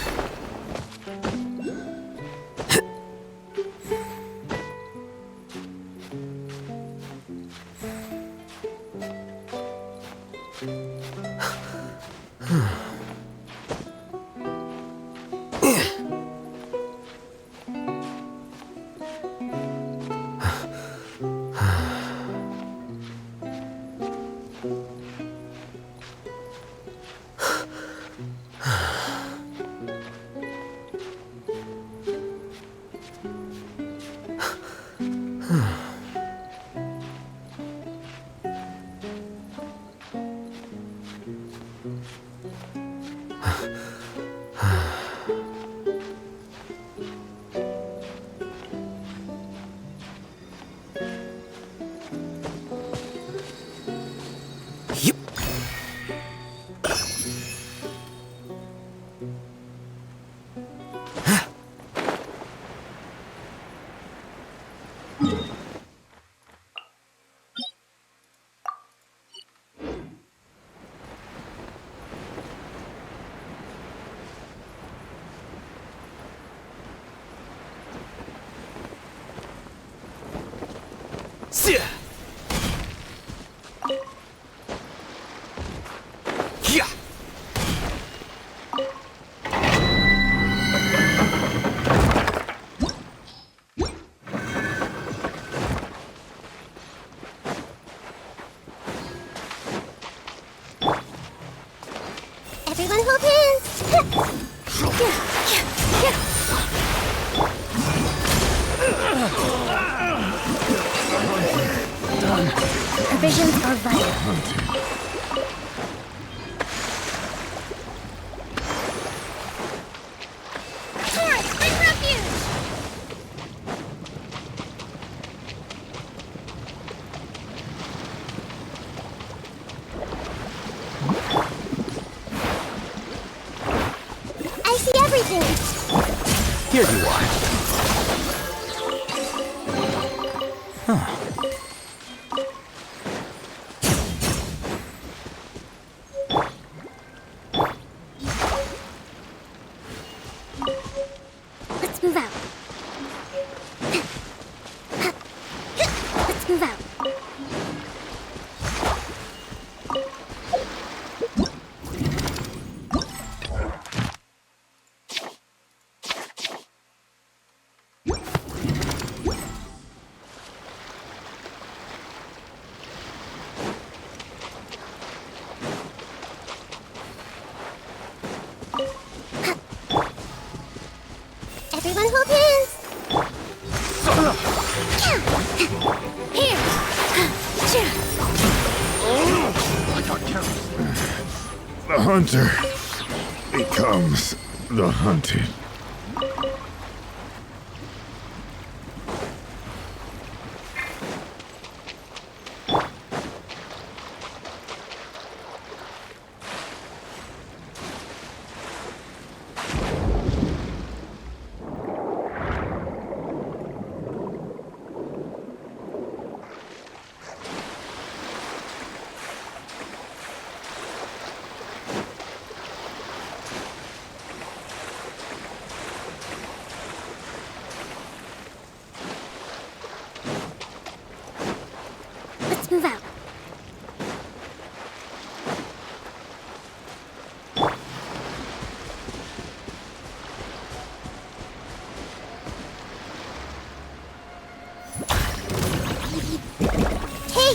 Everyone hold hands! Done. Provisions are vital. Torrent, bring refuge! I see everything! Here you are. Let's move out. Let's move out. Everyone hold hands! Here! The hunter becomes the hunted. Let's move out. Hey!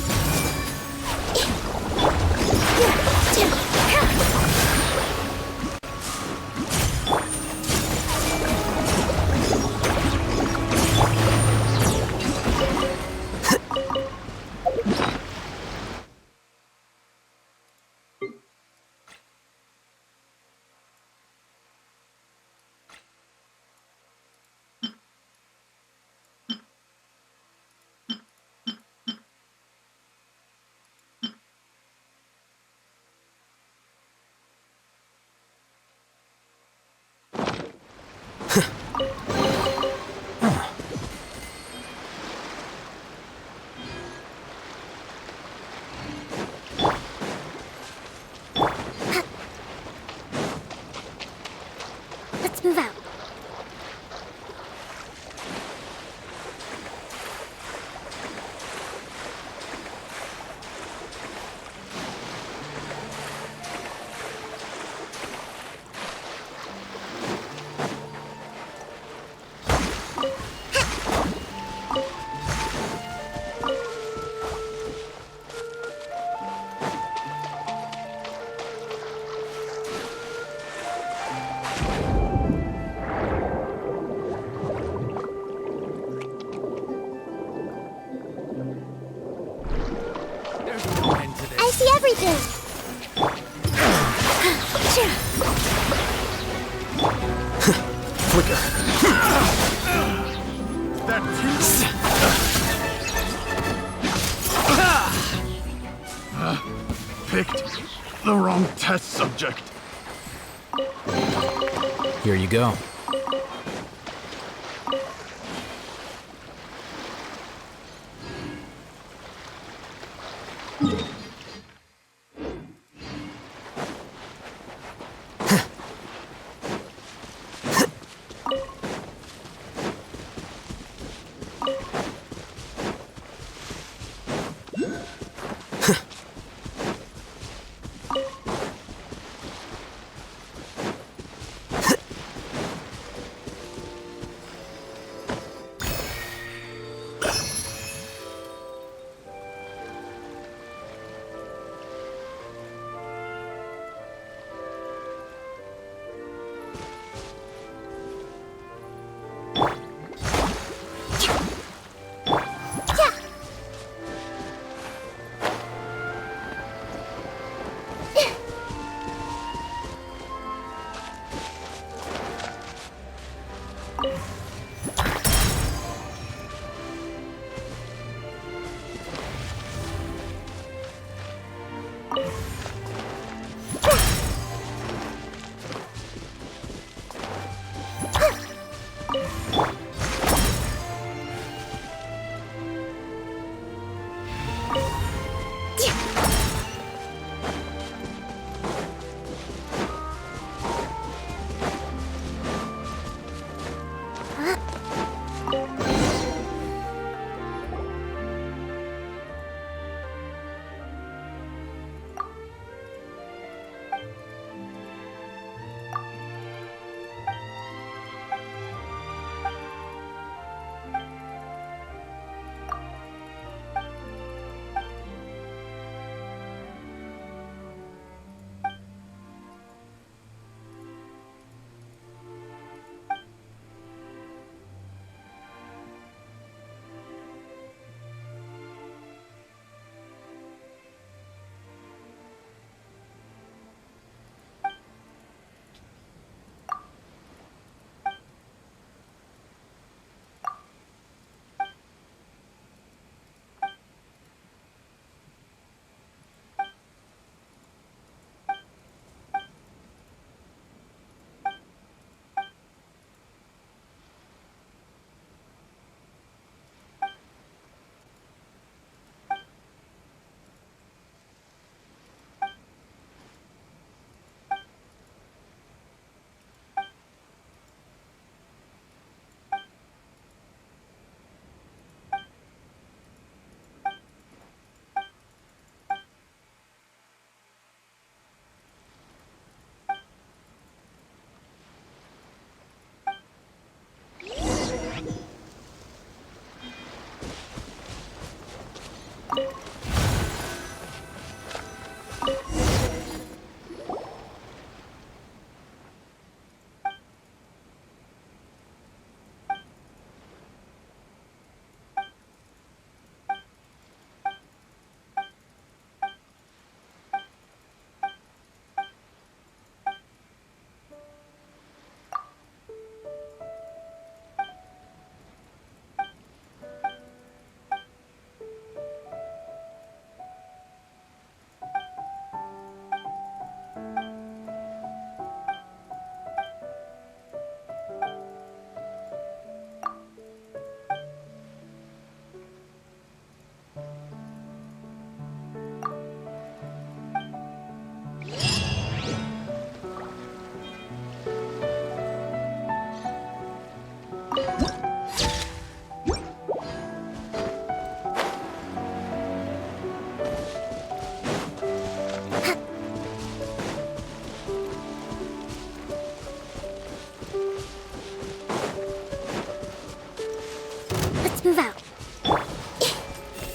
everything! Flicker. That picked the wrong test subject. Here you go.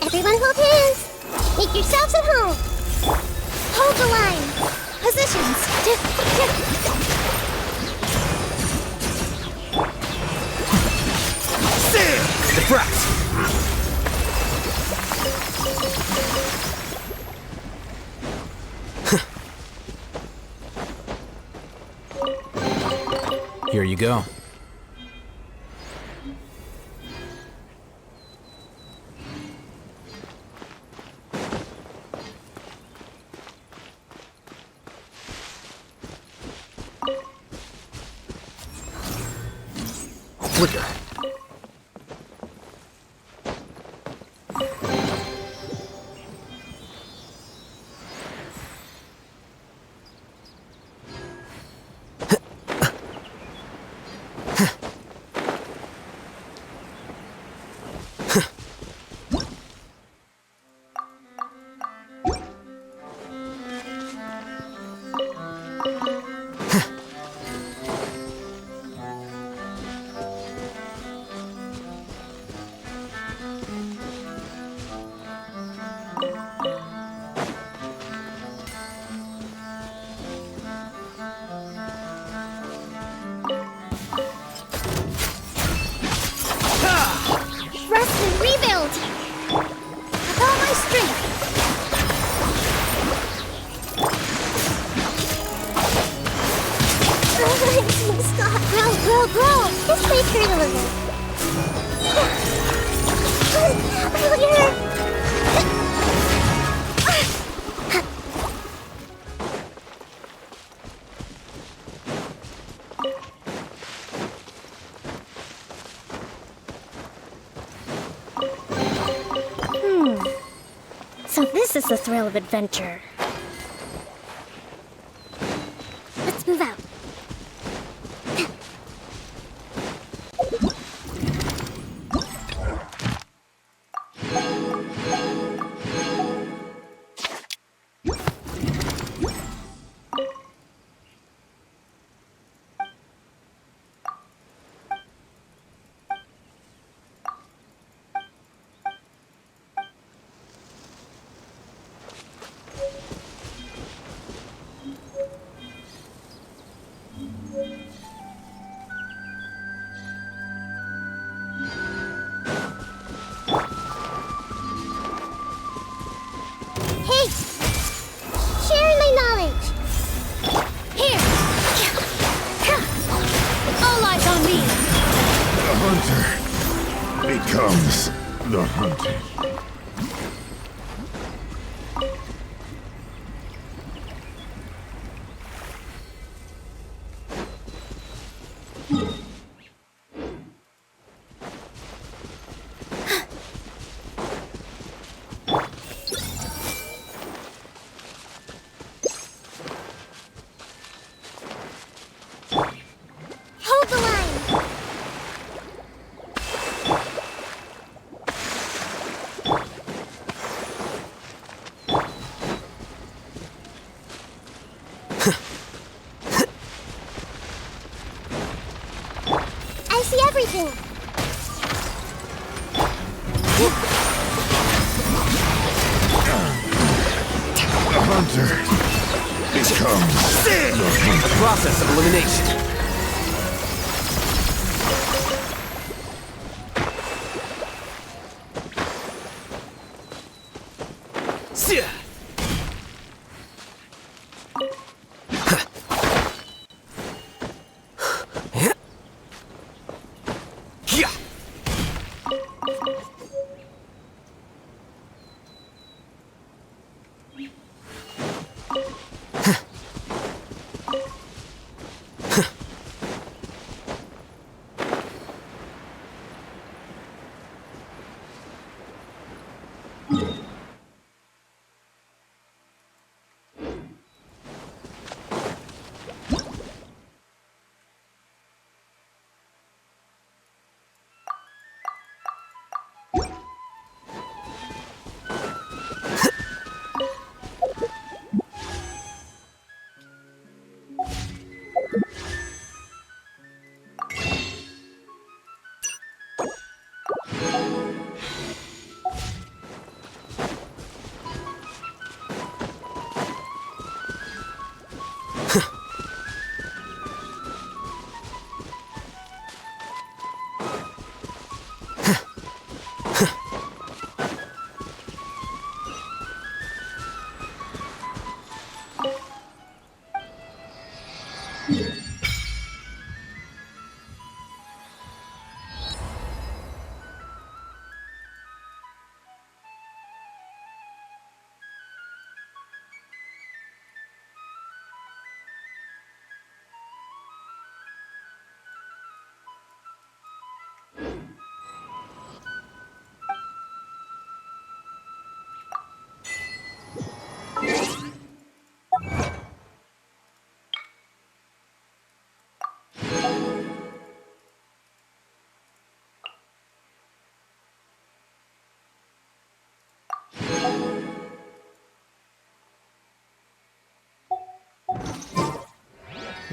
Everyone hold hands. Make yourselves at home. Hold the line. Positions. Diffract! Here you go. Flicker. Rest and rebuild! With all my strength! Stop! Grow! This may hurt a little. Earlier! So this is the thrill of adventure. Let's move out. Hey! Sharing my knowledge! Here! All eyes on me! The hunter becomes the hunted. Hold the line! I see everything! The hunter becomes the hunted. The process of elimination.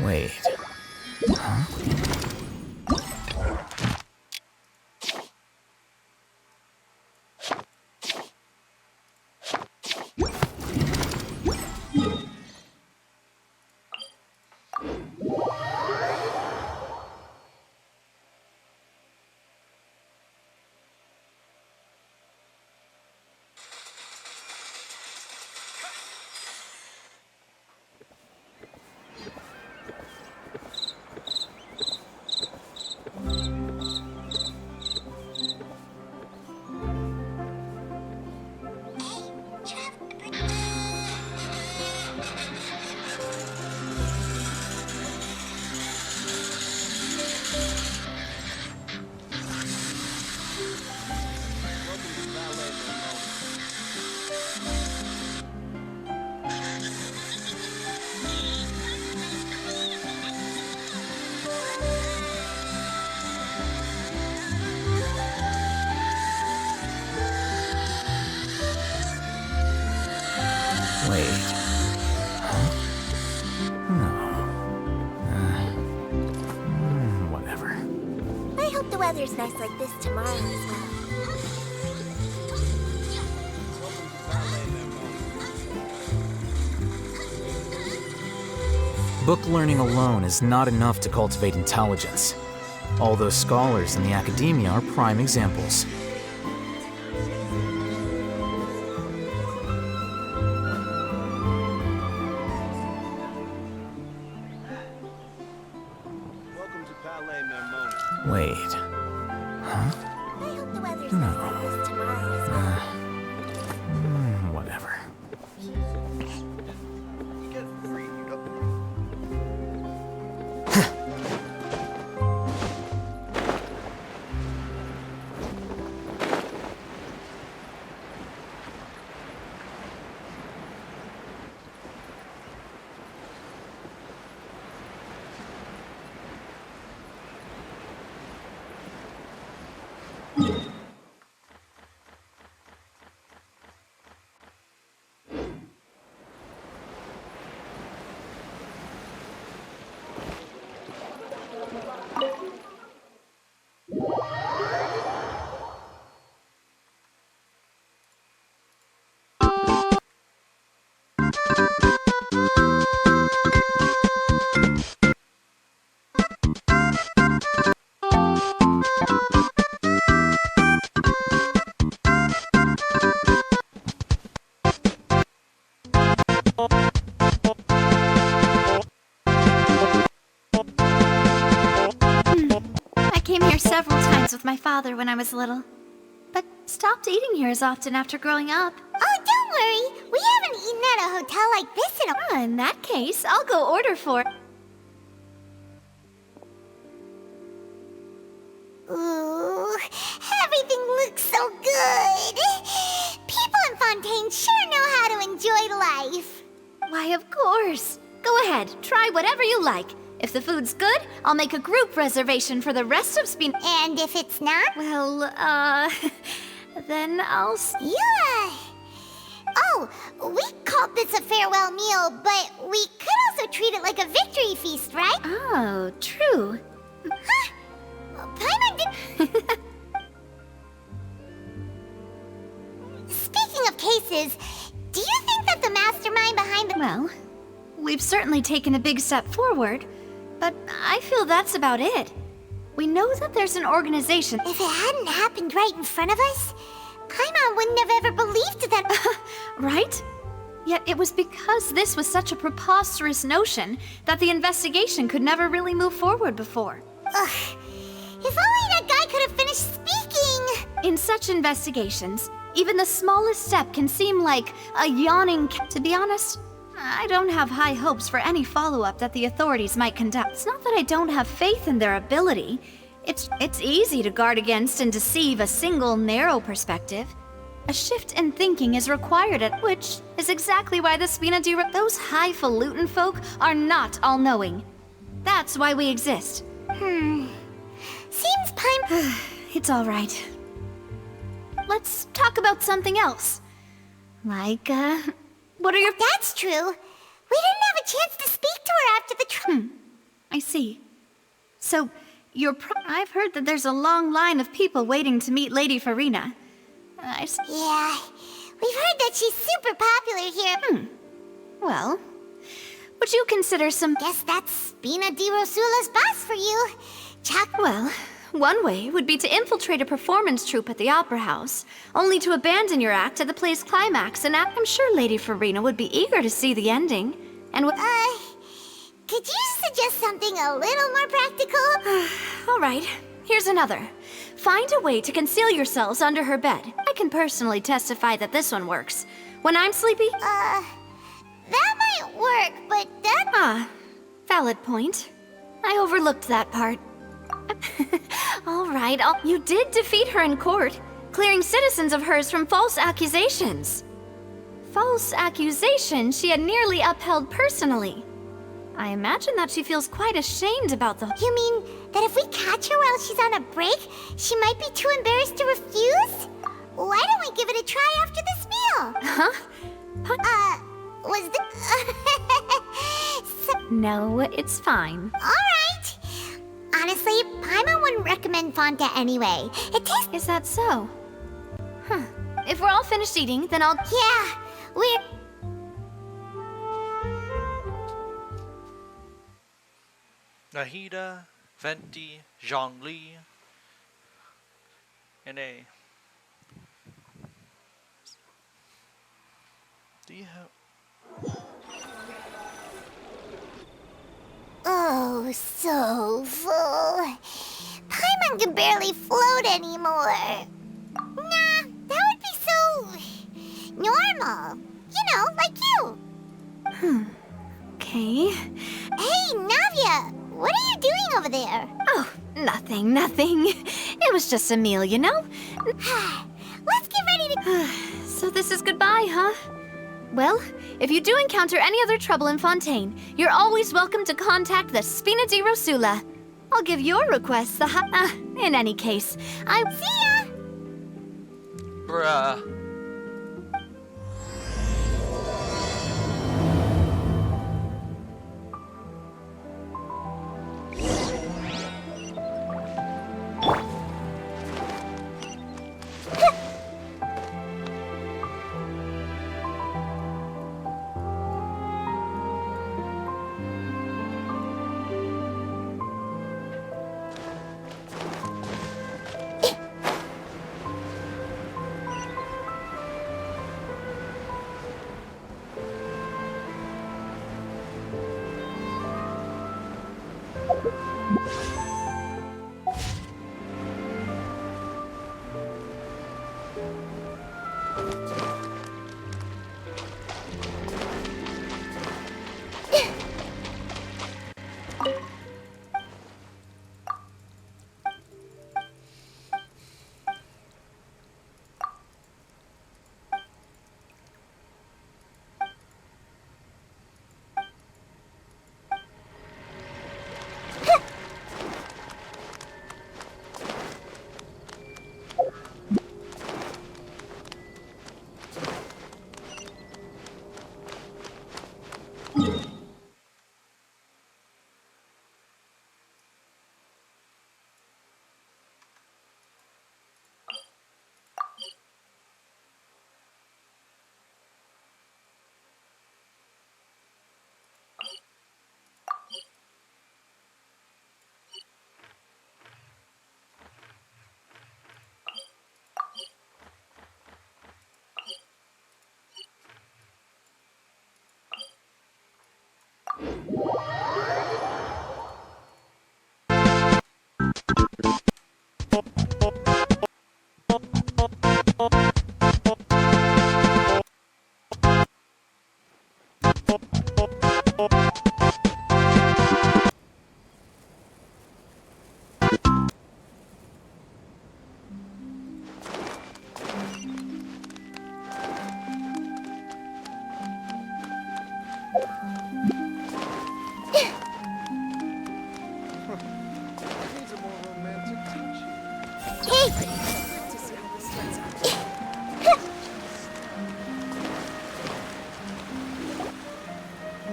Wait. Huh? Wait. Huh? No. Whatever. I hope the weather's nice like this tomorrow as well. Book learning alone is not enough to cultivate intelligence. All those scholars in the academia are prime examples. Wait. Huh? I hope the weather's No. nice like this tomorrow as well. Whatever. I came here several times with my father when I was little, but stopped eating here as often after growing up. Oh, don't worry. We haven't eaten at a hotel like this in a... In that case, I'll go order for... Ooh, everything looks so good. People in Fontaine sure know how to enjoy life. Why, of course. Go ahead, try whatever you like. If the food's good, I'll make a group reservation for the rest of Spin... And if it's not? Well, then I'll... Yeah. Oh, we called this a farewell meal, but we could also treat it like a victory feast, right? Oh, true. Huh? Paimon did... Speaking of cases, do you think that the mastermind behind the... Well, we've certainly taken a big step forward, but I feel that's about it. We know that there's an organization... If it hadn't happened right in front of us, Paimon wouldn't have ever believed that... Right? Yet it was because this was such a preposterous notion that the investigation could never really move forward before. Ugh. If only that guy could have finished speaking! In such investigations, even the smallest step can seem like a yawning... To be honest, I don't have high hopes for any follow-up that the authorities might conduct. It's not that I don't have faith in their ability. It's easy to guard against and deceive a single narrow perspective. A shift in thinking is required at which is exactly why the Spina di Those highfalutin folk are not all-knowing. That's why we exist. Seems Paimon... It's all right. Let's talk about something else. Like, what are your... That's true. We didn't have a chance to speak to her after the I see. So, I've heard that there's a long line of people waiting to meet Lady Farina. Yeah, we've heard that she's super popular here. Well, would you consider some... Guess that's Spina di Rosula's boss for you. Well, one way would be to infiltrate a performance troupe at the Opera House, only to abandon your act at the play's climax, and I'm sure Lady Farina would be eager to see the ending. And could you suggest something a little more practical? All right, here's another. Find a way to conceal yourselves under her bed. I can personally testify that this one works. When I'm sleepy... That might work, but that... valid point. I overlooked that part. All right, you did defeat her in court, clearing citizens of hers from false accusations. False accusations she had nearly upheld personally. I imagine that she feels quite ashamed about the... You mean that if we catch her while she's on a break, she might be too embarrassed to refuse? Why don't we give it a try after this meal? Was the... No, it's fine. Alright. Honestly, Paimon wouldn't recommend Fonta anyway. It tastes... Is that so? If we're all finished eating, then I'll... Yeah, we're... Nahida, Venti, Zhongli, and A. Do you have... Oh, so full. Paimon can barely float anymore. Nah, that would be so... normal. You know, like you. Okay. Hey, Navia! What are you doing over there? Oh, nothing. It was just a meal, you know? Let's get ready to... So this is goodbye, huh? Well, if you do encounter any other trouble in Fontaine, you're always welcome to contact the Spina di Rosula. I'll give your requests the in any case, See ya! Bruh.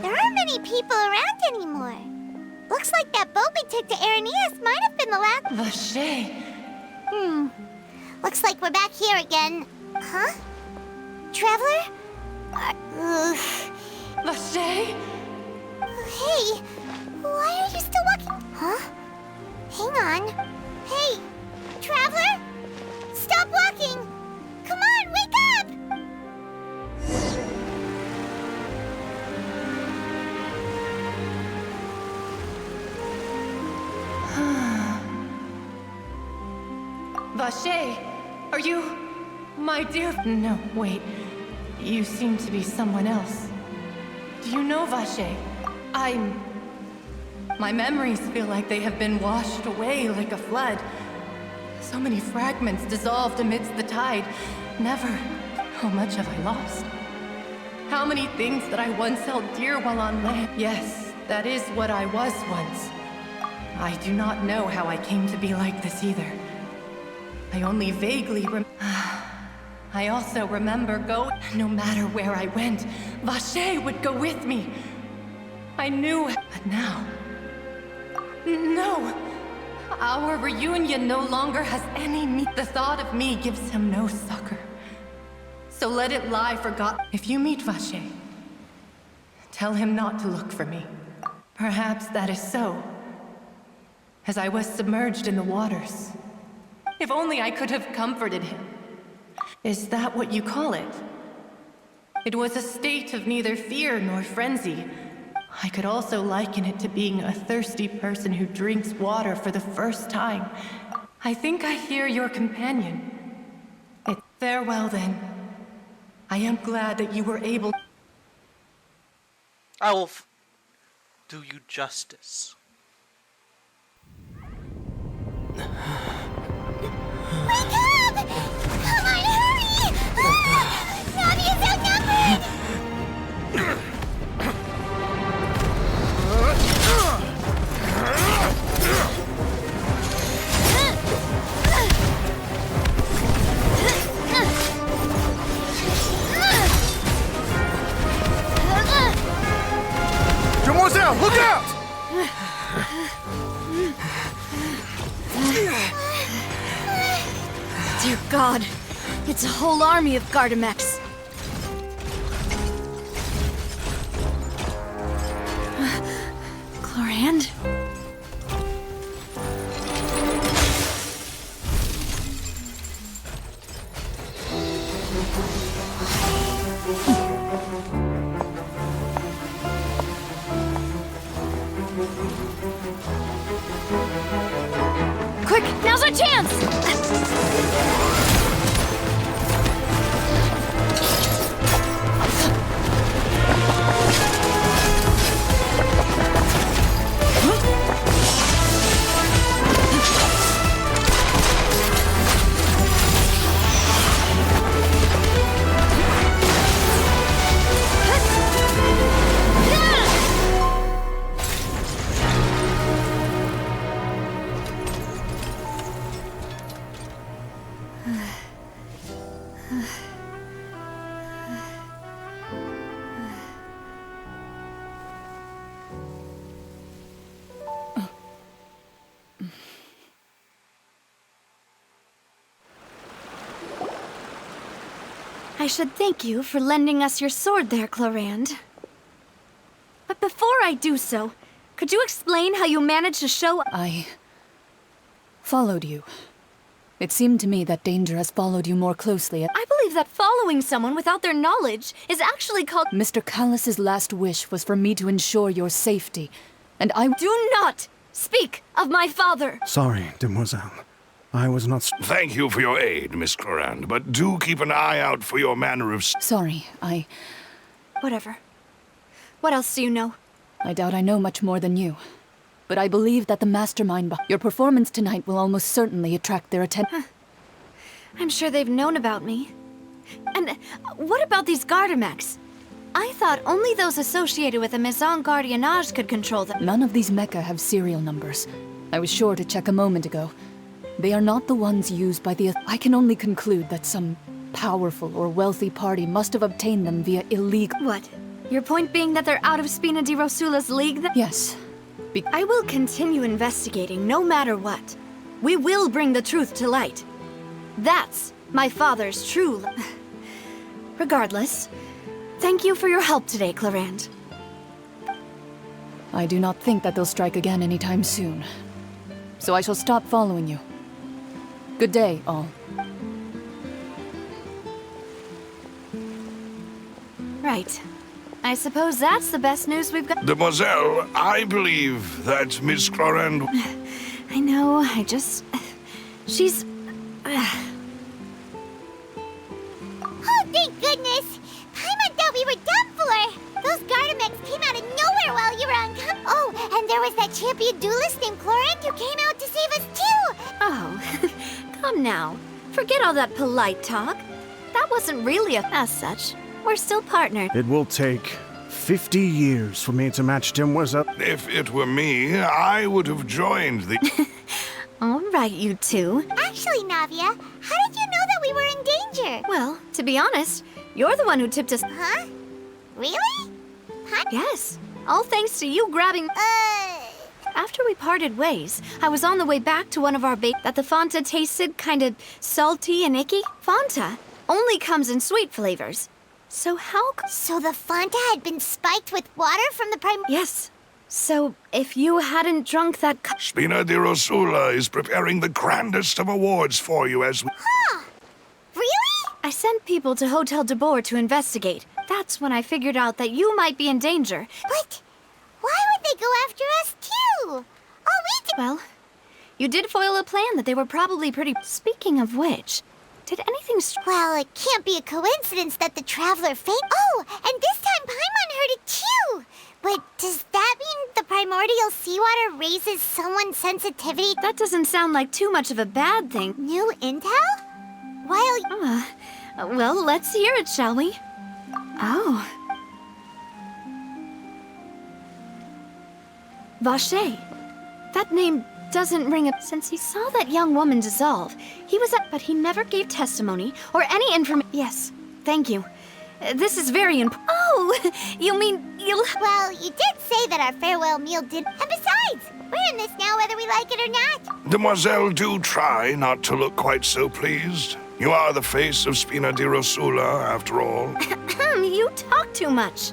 There aren't many people Looks like that boat we took to Araneas might have been the last. Vache. Looks like we're back here again. Huh? Traveler? Vache? Hey, why are you still walking? Huh? Hang on. Hey, Traveler? Stop walking! Come on, wake up! Vache, are you... my dear... No, wait. You seem to be someone else. Do you know Vache? My memories feel like they have been washed away like a flood. So many fragments dissolved amidst the tide. Never. How much have I lost? How many things that I once held dear while on land? Yes, that is what I was once. I do not know how I came to be like this either. I only vaguely I also remember no matter where I went, Vache would go with me. I knew, but now... No! Our reunion no longer has any meaning. The thought of me gives him no succor. So let it lie forgotten. If you meet Vache, tell him not to look for me. Perhaps that is so, as I was submerged in the waters. If only I could have comforted him. Is that what you call it? It was a state of neither fear nor frenzy. I could also liken it to being a thirsty person who drinks water for the first time. I think I hear your companion. Farewell, then. I am glad that you were able... I will do you justice. Wake up! Come on, hurry! Navi is outnumbered! Demoiselle, look out! Dear God, it's a whole army of Gardamex. Chlorand? Quick, now's our chance! I should thank you for lending us your sword there, Chlorand. But before I do so, could you explain how you managed to show— I followed you. It seemed to me that danger has followed you more closely. I believe that following someone without their knowledge is actually called— Mr. Callus's last wish was for me to ensure your safety, and I— Do not speak of my father! Sorry, Demoiselle. I was not... Thank you for your aid, Miss Clorand, but do keep an eye out for your manner of... Sorry, Whatever. What else do you know? I doubt I know much more than you. But I believe that the mastermind your performance tonight will almost certainly attract their attention. I'm sure they've known about me. And what about these Gardamex? I thought only those associated with the Maison Gardiennage could control them. None of these mecha have serial numbers. I was sure to check a moment ago. They are not the ones used by the... I can only conclude that some powerful or wealthy party must have obtained them via illegal... What? Your point being that they're out of Spina di Rosula's league? Yes. I will continue investigating no matter what. We will bring the truth to light. That's my father's true... Regardless, thank you for your help today, Clarand. I do not think that they'll strike again anytime soon. So I shall stop following you. Good day, all. Right. I suppose that's the best news we've got. Demoiselle, I believe that Miss Clarand... I know, I just... She's... Oh, thank goodness! Paimon thought we were done for! Those Gardamex came out of nowhere while you were on Oh, and there was that champion duelist named Clorant who came out to save us too! Oh, come now. Forget all that polite talk. That wasn't really as such. We're still partnered. It will take 50 years for me to match Demoiselle. If it were me, I would have joined the... All right, you two. Actually, Navia, how did you know that we were in danger? Well, to be honest, you're the one who tipped us. Huh? Really? Huh? Yes. All thanks to you grabbing... After we parted ways, I was on the way back to one of our that the Fanta tasted kinda salty and icky. Fanta only comes in sweet flavors. So how... So the Fanta had been spiked with water from the prime... Yes. So, if you hadn't drunk that... Spina di Rosula is preparing the grandest of awards for you as we... Huh. Really? I sent people to Hotel de Boer to investigate. That's when I figured out that you might be in danger. But why would they go after us too? All we did... Well, you did foil a plan that they were probably pretty... Speaking of which... Did anything... Well, it can't be a coincidence that the Traveler faint... Oh, and this time Paimon heard it too! But does that mean the primordial seawater raises someone's sensitivity? That doesn't sound like too much of a bad thing. New intel? While... Well, let's hear it, shall we? Oh. Vache. That name... doesn't ring a... Since he saw that young woman dissolve, he was but he never gave testimony or any information. Yes, thank you. This is very important. Oh, you mean you'll... Well, you did say that our farewell meal did... And besides, we're in this now whether we like it or not. Demoiselle, do try not to look quite so pleased. You are the face of Spina di Rosula, after all. You talk too much.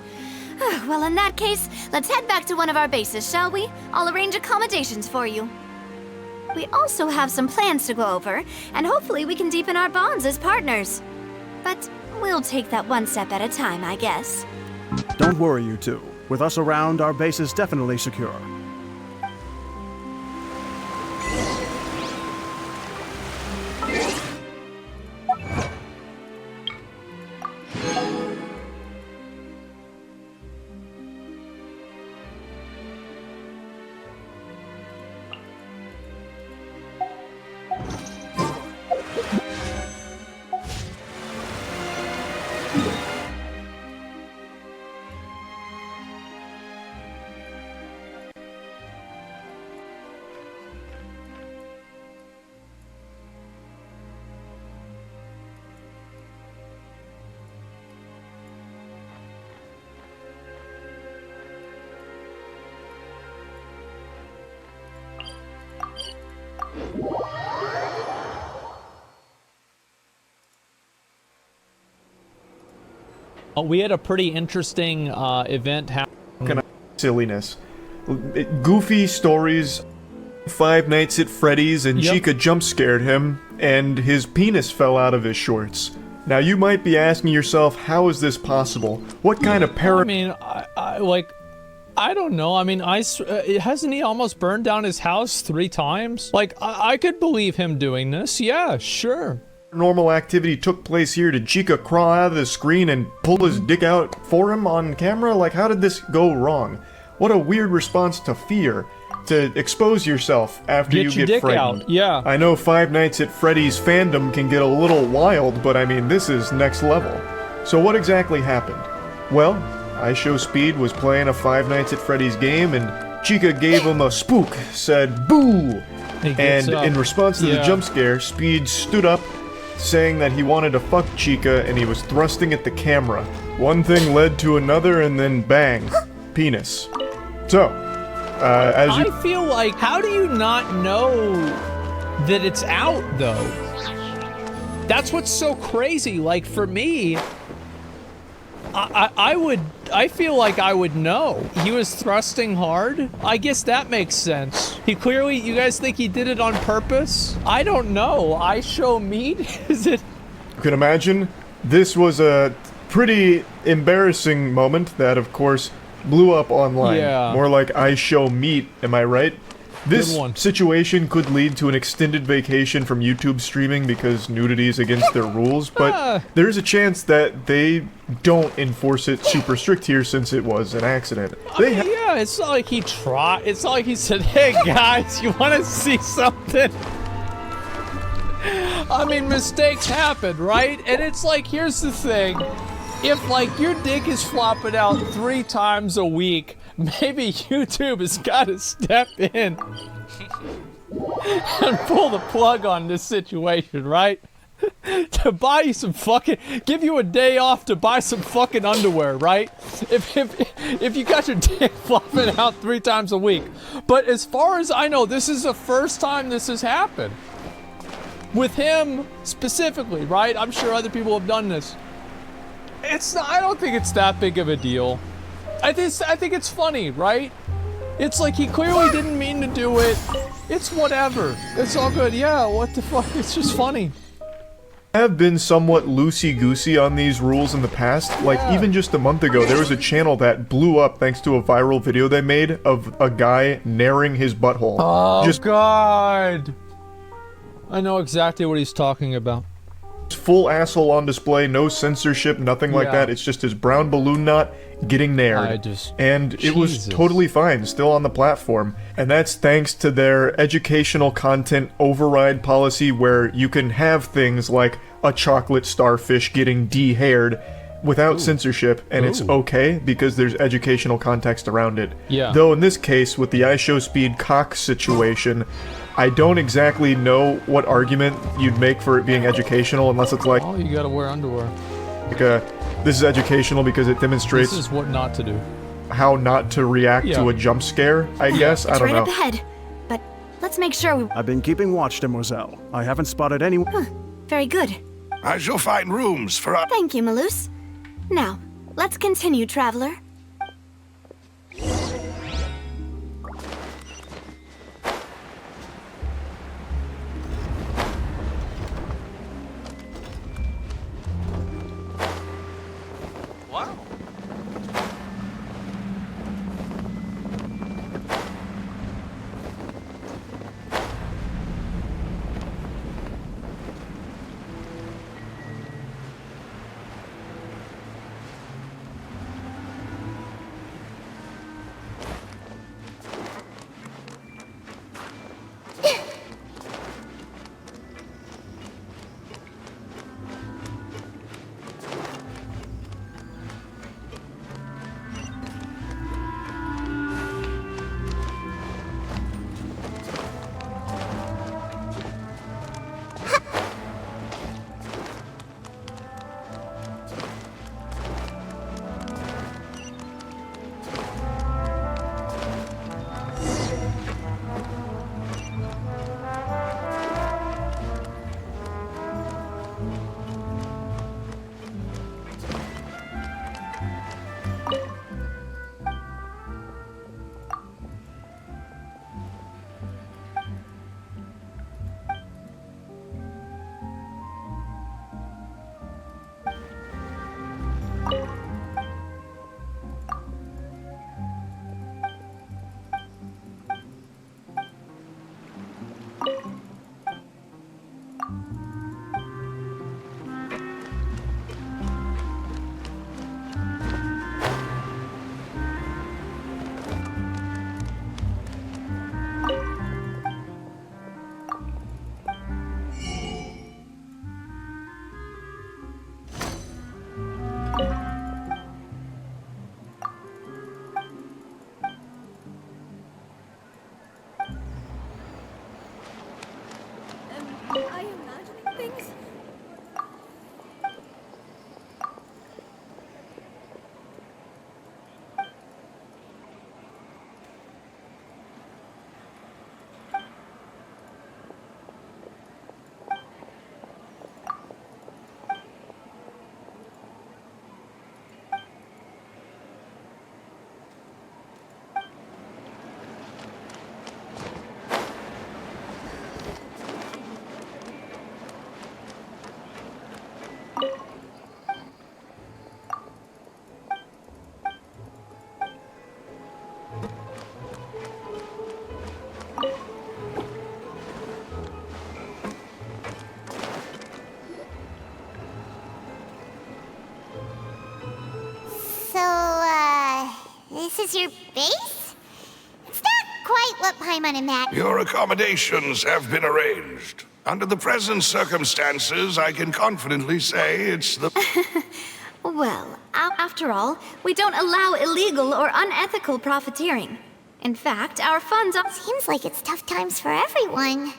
Well, in that case, let's head back to one of our bases, shall we? I'll arrange accommodations for you. We also have some plans to go over, and hopefully we can deepen our bonds as partners. But we'll take that one step at a time, I guess. Don't worry, you two. With us around, our base is definitely secure. We had a pretty interesting event happen. Silliness. Goofy stories. Five Nights at Freddy's and Chica jump scared him, and his penis fell out of his shorts. Now you might be asking yourself, how is this possible? What kind of I mean, I don't know. I mean, hasn't he almost burned down his house 3 times? Like, I could believe him doing this. Yeah, sure. Normal activity took place here? Did Chica crawl out of the screen and pull his dick out for him on camera? Like, how did this go wrong? What a weird response to fear. To expose yourself after you get frightened. Out. Yeah. I know Five Nights at Freddy's fandom can get a little wild, but I mean, this is next level. So what exactly happened? Well, IShowSpeed was playing a Five Nights at Freddy's game, and Chica gave him a spook, said, "Boo!" And in response to the jump scare, Speed stood up, saying that he wanted to fuck Chica, and he was thrusting at the camera. One thing led to another, and then bang. Penis. So, As you I feel like, how do you not know that it's out, though? That's what's so crazy. Like, for me, I feel like I would know. He was thrusting hard. I guess that makes sense. He clearly, you guys think he did it on purpose? I don't know. I show meat? Is it? You can imagine, this was a pretty embarrassing moment that, of course, blew up online. Yeah. More like I show meat, am I right? This situation could lead to an extended vacation from YouTube streaming because nudity is against their rules, but there's a chance that they don't enforce it super strict here since it was an accident. Yeah, it's not like he tried. It's not like he said, hey guys, you want to see something? I mean, mistakes happen, right? And it's like, here's the thing. If, like, your dick is flopping out 3 times a week, maybe YouTube has got to step in and pull the plug on this situation, right? To buy you some fucking, give you a day off to buy some fucking underwear, right? If you got your dick flopping out 3 times a week. But as far as I know, this is the first time this has happened. With him specifically, right? I'm sure other people have done this. It's not, I don't think it's that big of a deal. I think it's funny, right? It's like he clearly didn't mean to do it. It's whatever. It's all good. Yeah, what the fuck? It's just funny. I have been somewhat loosey-goosey on these rules in the past. Like, even just a month ago, there was a channel that blew up thanks to a viral video they made of a guy naring his butthole. Oh, God. I know exactly what he's talking about. Full asshole on display, no censorship, nothing like that. It's just his brown balloon knot getting nared. And it was totally fine, still on the platform. And that's thanks to their educational content override policy where you can have things like a chocolate starfish getting de-haired without censorship, and it's okay because there's educational context around it. Yeah. Though in this case, with the iShowSpeed cock situation, I don't exactly know what argument you'd make for it being educational unless it's like, oh, you gotta wear underwear. Like this is educational because it demonstrates This is what not to do. How not to react to a jump scare, I guess. I don't know. Right up ahead, but let's make sure we... I've been keeping watch, Demoiselle. I haven't spotted anyone. Huh, very good. I shall find rooms for us. Thank you, Malus. Now, let's continue, Traveler. Wow. This is your base? It's not quite what Paimon imagined. Your accommodations have been arranged. Under the present circumstances, I can confidently say it's the... Well, after all, we don't allow illegal or unethical profiteering. In fact, our funds are... Seems like it's tough times for everyone.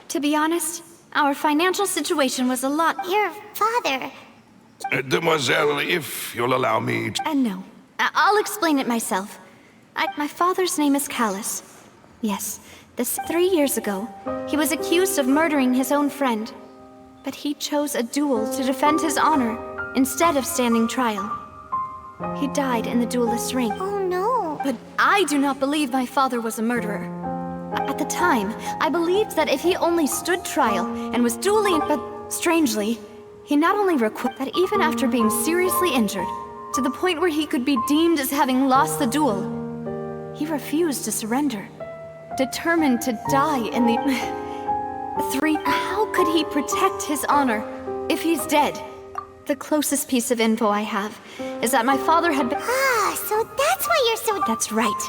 To be honest, our financial situation was a lot... Your father... Demoiselle, if you'll allow me to... No. I'll explain it myself. My father's name is Callus. Yes, 3 years ago, he was accused of murdering his own friend. But he chose a duel to defend his honor, instead of standing trial. He died in the duelist's ring. Oh no. But I do not believe my father was a murderer. At the time, I believed that if he only stood trial and was dueling, but strangely, he not only required that even after being seriously injured, to the point where he could be deemed as having lost the duel, he refused to surrender, determined to die in the... How could he protect his honor if he's dead? The closest piece of info I have is that my father had been... so that's why you're so... That's right.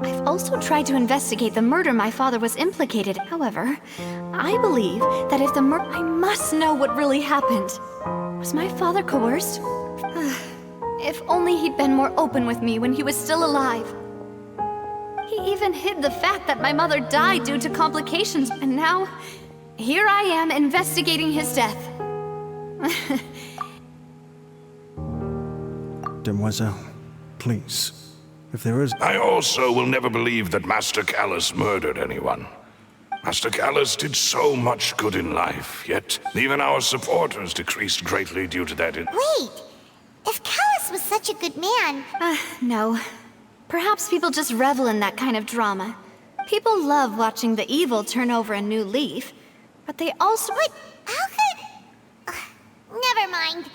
I've also tried to investigate the murder my father was implicated. However, I believe that if the I must know what really happened. Was my father coerced? If only he'd been more open with me when he was still alive. He even hid the fact that my mother died due to complications, and now, here I am investigating his death. Demoiselle, please. If there is... I also will never believe that Master Callus murdered anyone. Master Callus did so much good in life, yet even our supporters decreased greatly due to that. Wait! If Callus was such a good man... No. Perhaps people just revel in that kind of drama. People love watching the evil turn over a new leaf, but they also... But how could... never mind.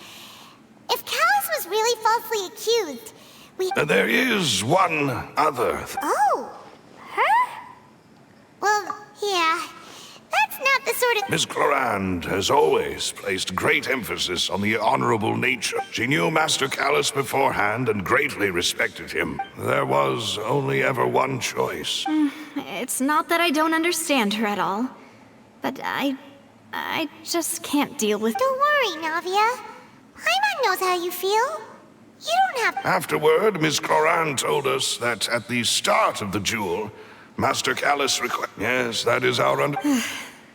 If Callus was really falsely accused, There is one other... Oh! Her? Well, yeah. That's not the sort of... Miss Clorand has always placed great emphasis on the honorable nature. She knew Master Callus beforehand and greatly respected him. There was only ever one choice. It's not that I don't understand her at all, but I just can't deal with... Don't worry, Navia. Paimon knows how you feel. You don't have... Afterward, Miss Clorand told us that at the start of the duel, Master Callus Yes, that is our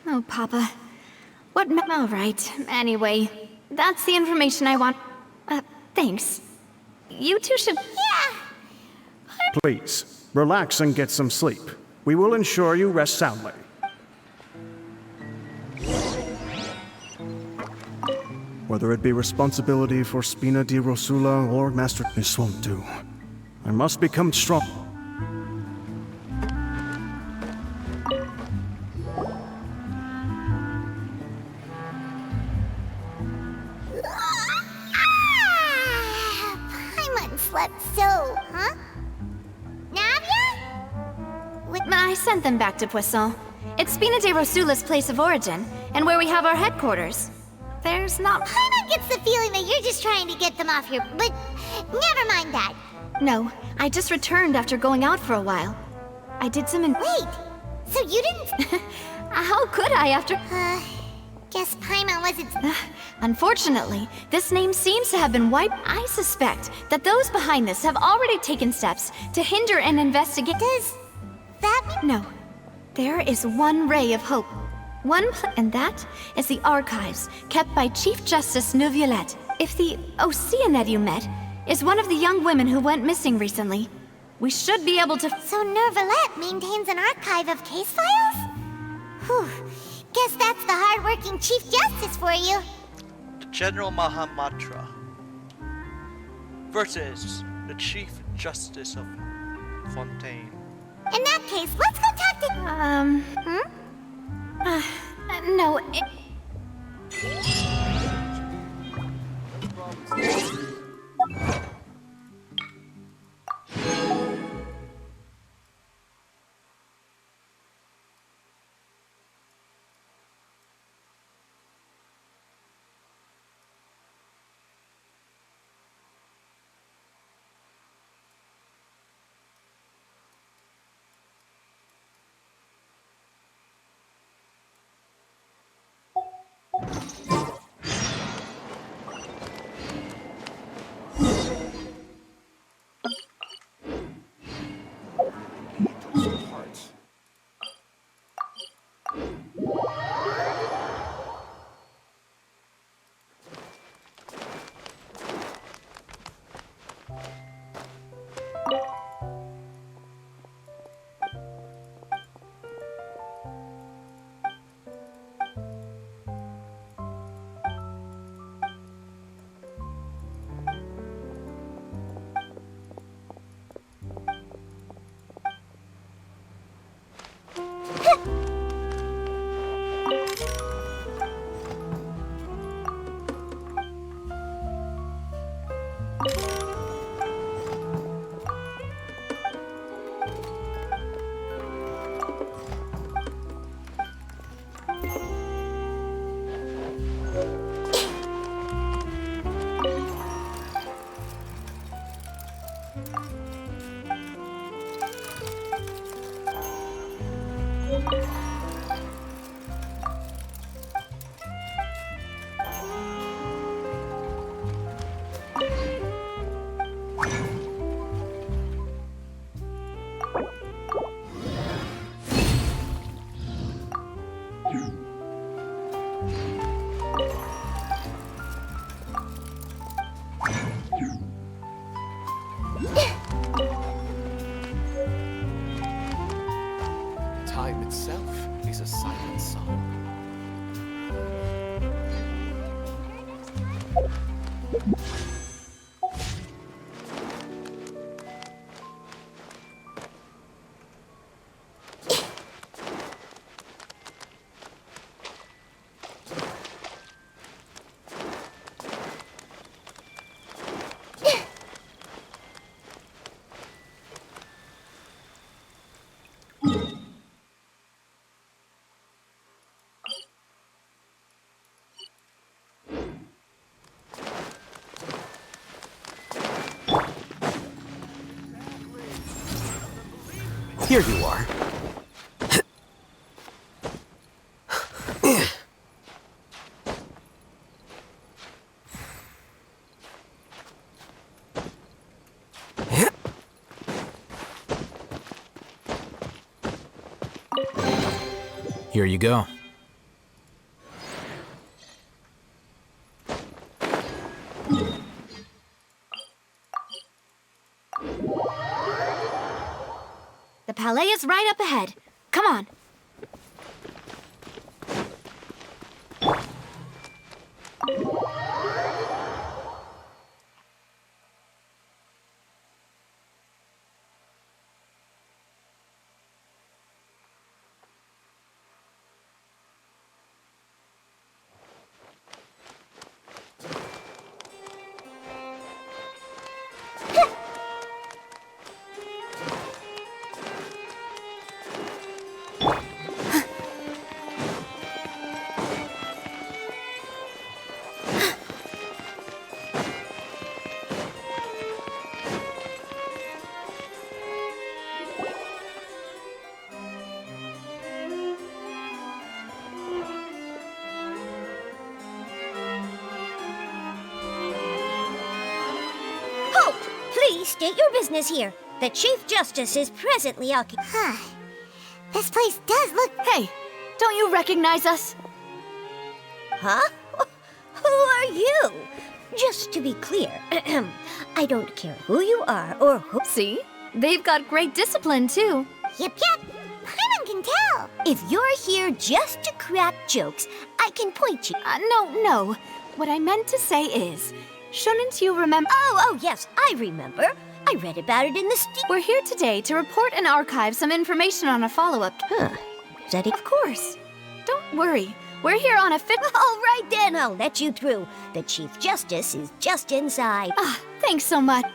Oh, Papa. What all right. Anyway, that's the information I want. Thanks. You two should... Yeah! Please, relax and get some sleep. We will ensure you rest soundly. Whether it be responsibility for Spina di Rosula or Master... This won't do. I must become strong. Paimon slept so, huh? Navia? I sent them back to Poisson. It's Spina di Rosula's place of origin, and where we have our headquarters. There's not... Paimon gets the feeling that you're just trying to get them off your... But never mind that. No, I just returned after going out for a while. I did some Wait, so you didn't... How could I after... Guess Paimon wasn't... Unfortunately, this name seems to have been wiped. I suspect that those behind this have already taken steps to hinder and investigate... Does that mean... No. There is one ray of hope. And that is the archives kept by Chief Justice Neuvillette. If the Oceanette you met is one of the young women who went missing recently, we should be able to... So Neuvillette maintains an archive of case files? Whew. Guess that's the hard-working Chief Justice for you. The General Mahamatra versus the Chief Justice of Fontaine. In that case, let's go talk to... No, Here you are. Here you go. The palais is right up ahead. Come on. Please state your business here. The Chief Justice is presently occupied. This place does look... Hey, don't you recognize us? Huh? Who are you? Just to be clear, I don't care who you are or who... See? They've got great discipline, too. Yep. Paimon can tell. If you're here just to crack jokes, I can point you... No. What I meant to say is, shouldn't you remember... Oh, yes, I remember. I read about it in the... We're here today to report and archive some information on a follow-up... Is that it? Of course. Don't worry. We're here on a All right, then, I'll let you through. The Chief Justice is just inside. Thanks so much.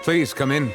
Please come in.